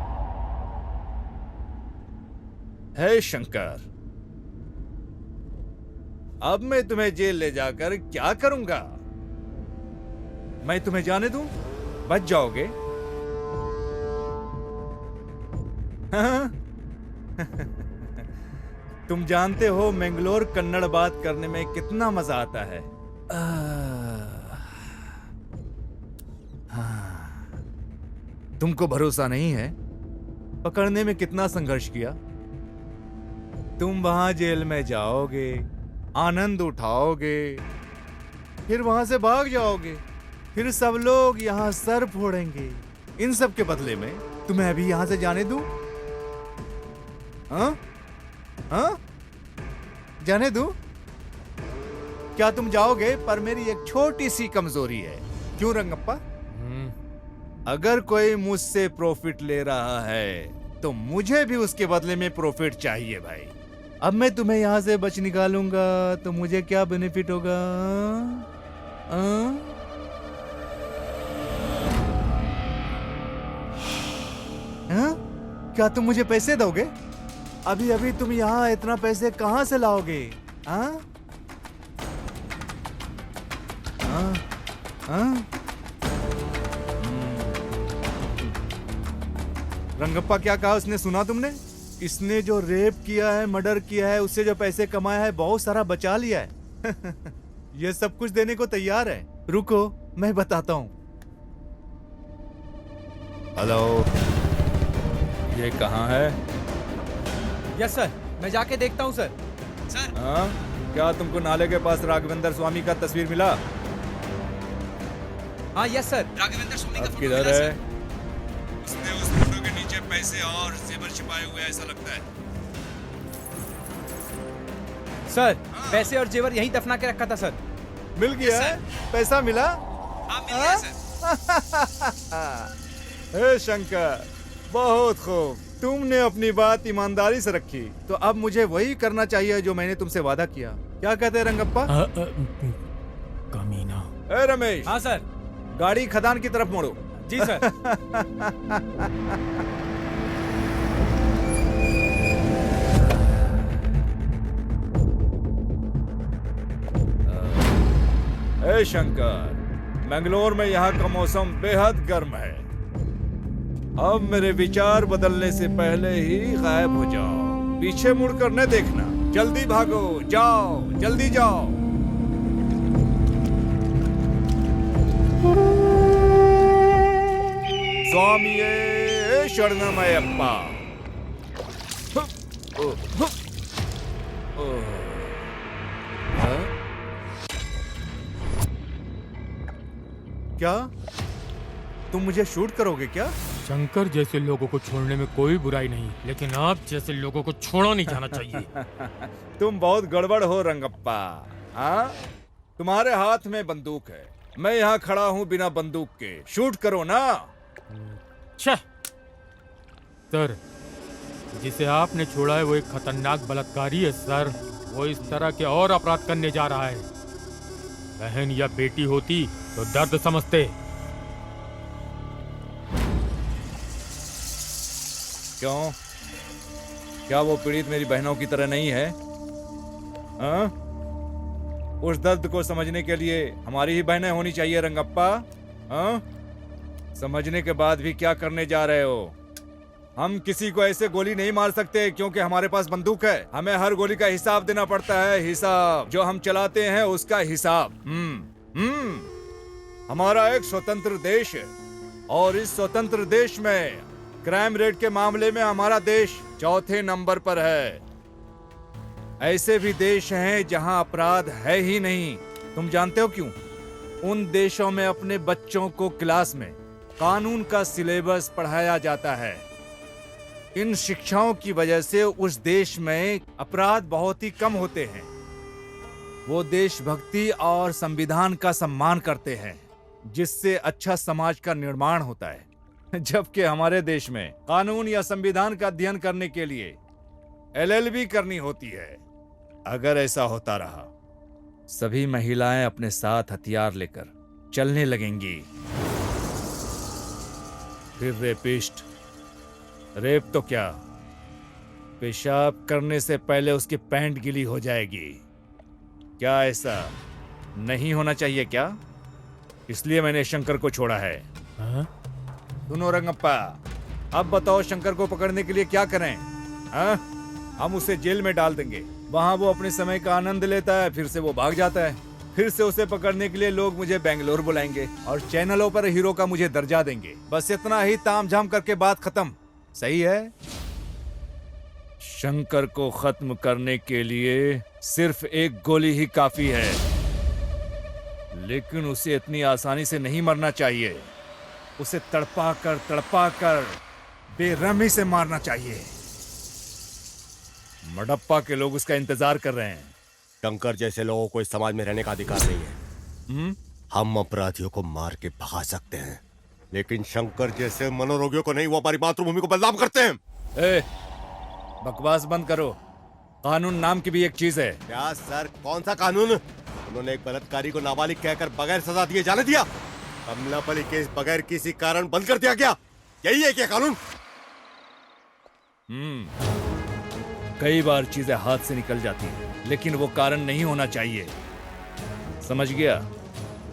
हे शंकर, अब मैं तुम्हें जेल ले जाकर क्या करूंगा? मैं तुम्हें जाने दूं? बच जाओगे? हाँ? तुम जानते हो मैंगलोर कन्नड़ बात करने में कितना मजा आता है। तुमको भरोसा नहीं है? पकड़ने में कितना संघर्ष किया। तुम वहां जेल में जाओगे, आनंद उठाओगे, फिर वहां से भाग जाओगे, फिर सब लोग यहाँ सर फोड़ेंगे। इन सब के बदले में तुम्हें अभी यहाँ से जाने दूं? हाँ? हाँ? जाने दूं? क्या तुम जाओगे? पर मेरी एक छोटी सी कमजोरी है। क्यों रंगप्पा? अगर कोई मुझसे प्रॉफिट ले रहा है तो मुझे भी उसके बदले में प्रॉफिट चाहिए भाई। अब मैं तुम्हें यहां से बच निकालूंगा तो मुझे क्या बेनिफिट होगा? क्या तुम मुझे पैसे दोगे? अभी अभी तुम यहाँ इतना पैसे कहां से लाओगे? रंगप्पा क्या कहा उसने, सुना तुमने? इसने जो रेप किया है, मर्डर किया है, उससे जो पैसे कमाया है, बहुत सारा बचा लिया है। ये सब कुछ देने को तैयार है। रुको मैं बताता हूँ। हेलो, ये कहाँ है? यस सर, मैं जाके देखता हूँ सर। सर क्या तुमको नाले के पास राघवेंद्र स्वामी का तस्वीर मिला? हाँ यस सर, राघवेंद्र स्वामी का फोटो किधर मिला है? सर। उसने उस फोटो के नीचे पैसे और जेवर छिपाए हुए ऐसा लगता है। सर पैसे और जेवर यहीं दफना के रखा था सर। मिल गया है? पैसा मिला? हाँ मिल गया सर। हे शंकर, बहुत खूब। तुमने अपनी बात ईमानदारी से रखी, तो अब मुझे वही करना चाहिए जो मैंने तुमसे वादा किया। क्या कहते हैं रंगप्पा? कमीना। ए रमेश। हाँ सर। गाड़ी खदान की तरफ मोड़ो। जी सर। ए शंकर, बेंगलोर में यहाँ का मौसम बेहद गर्म है। अब मेरे विचार बदलने से पहले ही गायब हो जाओ। पीछे मुड़कर न देखना। जल्दी भागो, जाओ, जल्दी जाओ। स्वामिये शरणमयप्पा। क्या तुम मुझे शूट करोगे क्या? शंकर जैसे लोगों को छोड़ने में कोई बुराई नहीं, लेकिन आप जैसे लोगों को छोड़ा नहीं जाना चाहिए। तुम बहुत गड़बड़ हो रंगप्पा। हाँ, तुम्हारे हाथ में बंदूक है, मैं यहाँ खड़ा हूँ बिना बंदूक के। शूट करो ना। सर, जिसे आपने छोड़ा है वो एक खतरनाक बलात्कारी है सर। वो इस तरह के और अपराध करने जा रहा है। बहन या बेटी होती तो दर्द समझते। क्यों? क्या वो पीड़ित मेरी बहनों की तरह नहीं है? हाँ? उस दर्द को समझने के लिए हमारी ही बहनें होनी चाहिए रंगप्पा। हाँ? समझने के बाद भी क्या करने जा रहे हो? हम किसी को ऐसे गोली नहीं मार सकते क्योंकि हमारे पास बंदूक है। हमें हर गोली का हिसाब देना पड़ता है। हिसाब जो हम चलाते हैं उसका हिसाब। हमारा एक स्वतंत्र देश है और इस स्वतंत्र देश में क्राइम रेट के मामले में हमारा देश चौथे नंबर पर है। ऐसे भी देश हैं जहां अपराध है ही नहीं। तुम जानते हो क्यों? उन देशों में अपने बच्चों को क्लास में कानून का सिलेबस पढ़ाया जाता है। इन शिक्षाओं की वजह से उस देश में अपराध बहुत ही कम होते हैं। वो देशभक्ति और संविधान का सम्मान करते हैं, जिससे अच्छा समाज का निर्माण होता है। जबकि हमारे देश में कानून या संविधान का अध्ययन करने के लिए LLB करनी होती है। अगर ऐसा होता रहा, सभी महिलाएं अपने साथ हथियार लेकर चलने लगेंगी। फिर रेपिस्ट, रेप तो क्या, पेशाब करने से पहले उसकी पैंट गीली हो जाएगी। क्या ऐसा नहीं होना चाहिए क्या? इसलिए मैंने शंकर को छोड़ा है। सुनो रंगप्पा, अब बताओ शंकर को पकड़ने के लिए क्या करें? हम उसे जेल में डाल देंगे। वहां वो अपने समय का आनंद लेता है, फिर से वो भाग जाता है। फिर से उसे पकड़ने के लिए लोग मुझे बेंगलोर बुलाएंगे और चैनलों पर हीरो का मुझे दर्जा देंगे। बस इतना ही तामझाम करके बात खत्म। सही है? शंकर को खत्म करने के लिए सिर्फ एक गोली ही काफी है, लेकिन उसे इतनी आसानी से नहीं मरना चाहिए। उसे तड़पा कर बेरहमी से मारना चाहिए। मडप्पा के लोग उसका इंतजार कर रहे हैं। शंकर जैसे लोगों को इस समाज में रहने का अधिकार नहीं है। हम अपराधियों को मार के भगा सकते हैं, लेकिन शंकर जैसे मनोरोगियों को नहीं। वो हमारी मातृभूमि को बदनाम करते हैं। बकवास बंद करो। कानून नाम की भी एक चीज है। क्या सर, कौन सा कानून? उन्होंने एक बलात्कारी को नाबालिग कहकर बगैर सजा दिए जाने दिया। अमलापली केस बगैर किसी कारण बंद कर दिया गया। यही है क्या कानून? कई बार चीजें हाथ से निकल जाती हैं, लेकिन वो कारण नहीं होना चाहिए। समझ गया?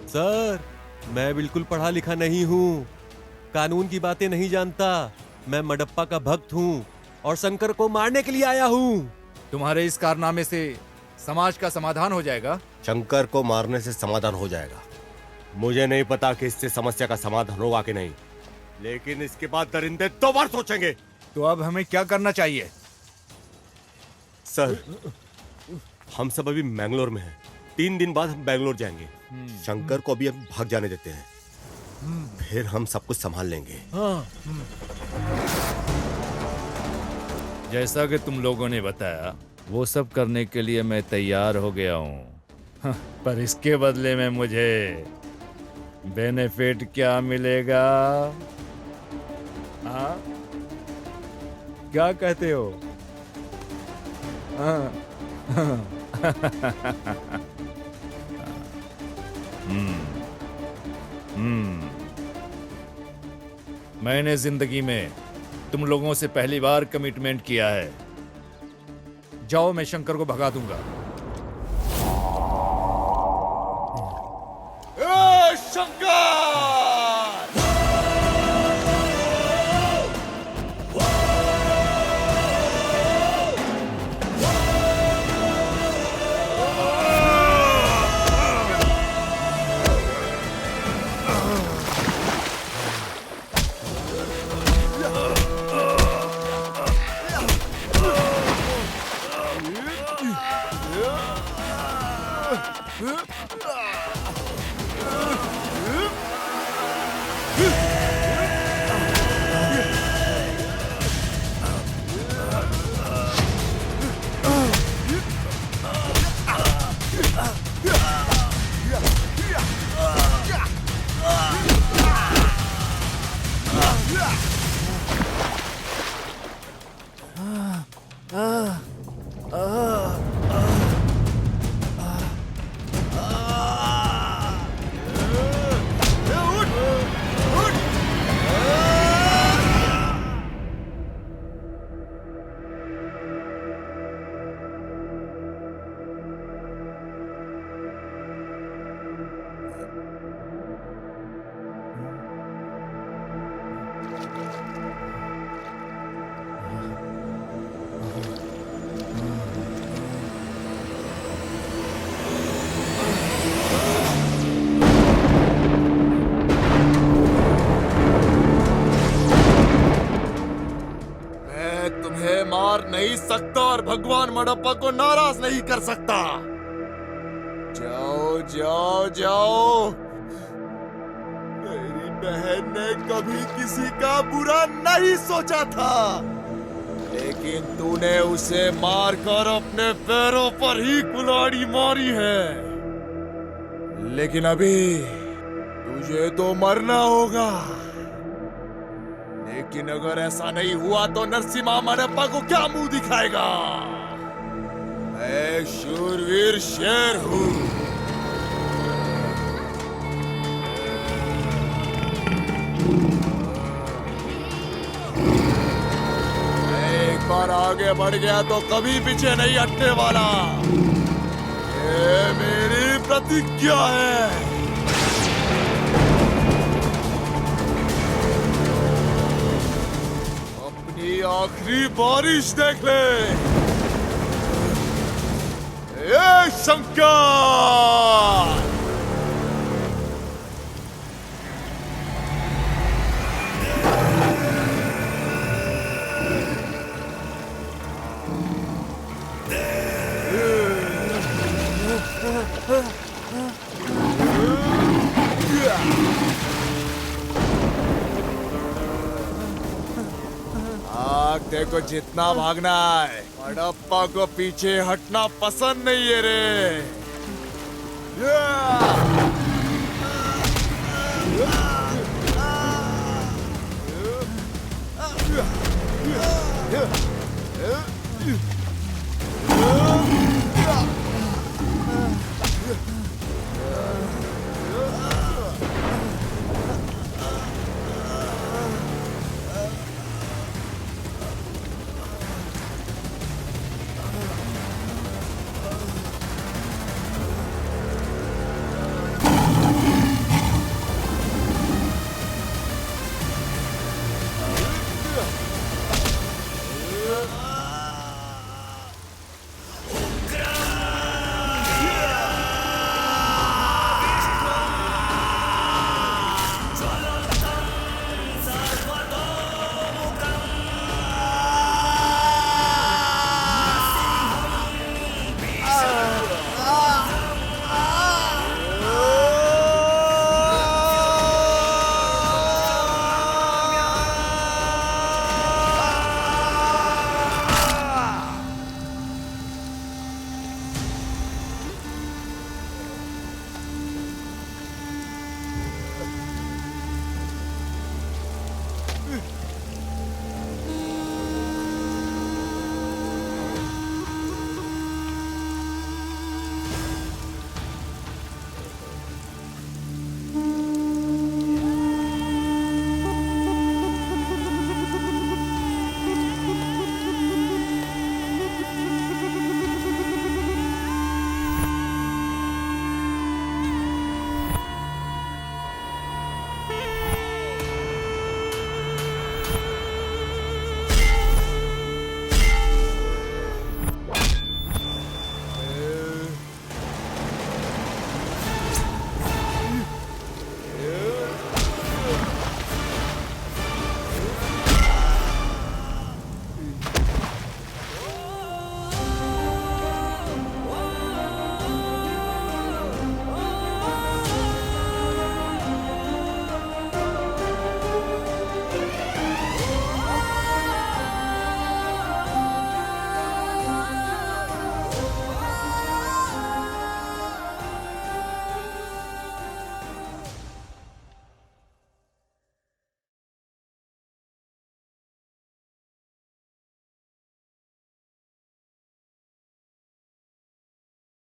सर, मैं बिल्कुल पढ़ा लिखा नहीं हूँ, कानून की बातें नहीं जानता। मैं मडप्पा का भक्त हूँ और शंकर को मारने के लिए आया हूँ। तुम्हारे इस कारनामे से समाज का समाधान हो जाएगा? शंकर को मारने से समाधान हो जाएगा। मुझे नहीं पता कि इससे समस्या का समाधान होगा कि नहीं, लेकिन इसके बाद दरिंदे 2 बार सोचेंगे। तो अब हमें क्या करना चाहिए? सर, हम सब अभी मैंगलोर में हैं। 3 दिन बाद हम बैंगलोर जाएंगे। शंकर को अभी हम भाग जाने देते हैं, फिर हम सब कुछ संभाल लेंगे। जैसा कि तुम लोगों ने बताया, वो सब करने के लिए मैं तैयार हो गया हूँ। पर इसके बदले में मुझे बेनिफिट क्या मिलेगा? हाँ? क्या कहते हो? मैंने जिंदगी में तुम लोगों से पहली बार कमिटमेंट किया है। जाओ, मैं शंकर को भगा दूंगा। शंकर! नहीं सकता और भगवान मडप्पा को नाराज नहीं कर सकता। जाओ जाओ जाओ। मेरी बहन ने कभी किसी का बुरा नहीं सोचा था, लेकिन तूने उसे मारकर अपने पैरों पर ही कुल्हाड़ी मारी है। लेकिन अभी तुझे तो मरना होगा। लेकिन अगर ऐसा नहीं हुआ तो नरसिम्हा मडप्पा को क्या मुंह दिखाएगा? मैं शूरवीर शेर हूं। एक बार आगे बढ़ गया तो कभी पीछे नहीं हटने वाला। ये मेरी प्रतिज्ञा है। आखिरी बारिश देख ले। ये शंकर! आग देखो, जितना भागना है, हड़प्पा को पीछे हटना पसंद नहीं है रे।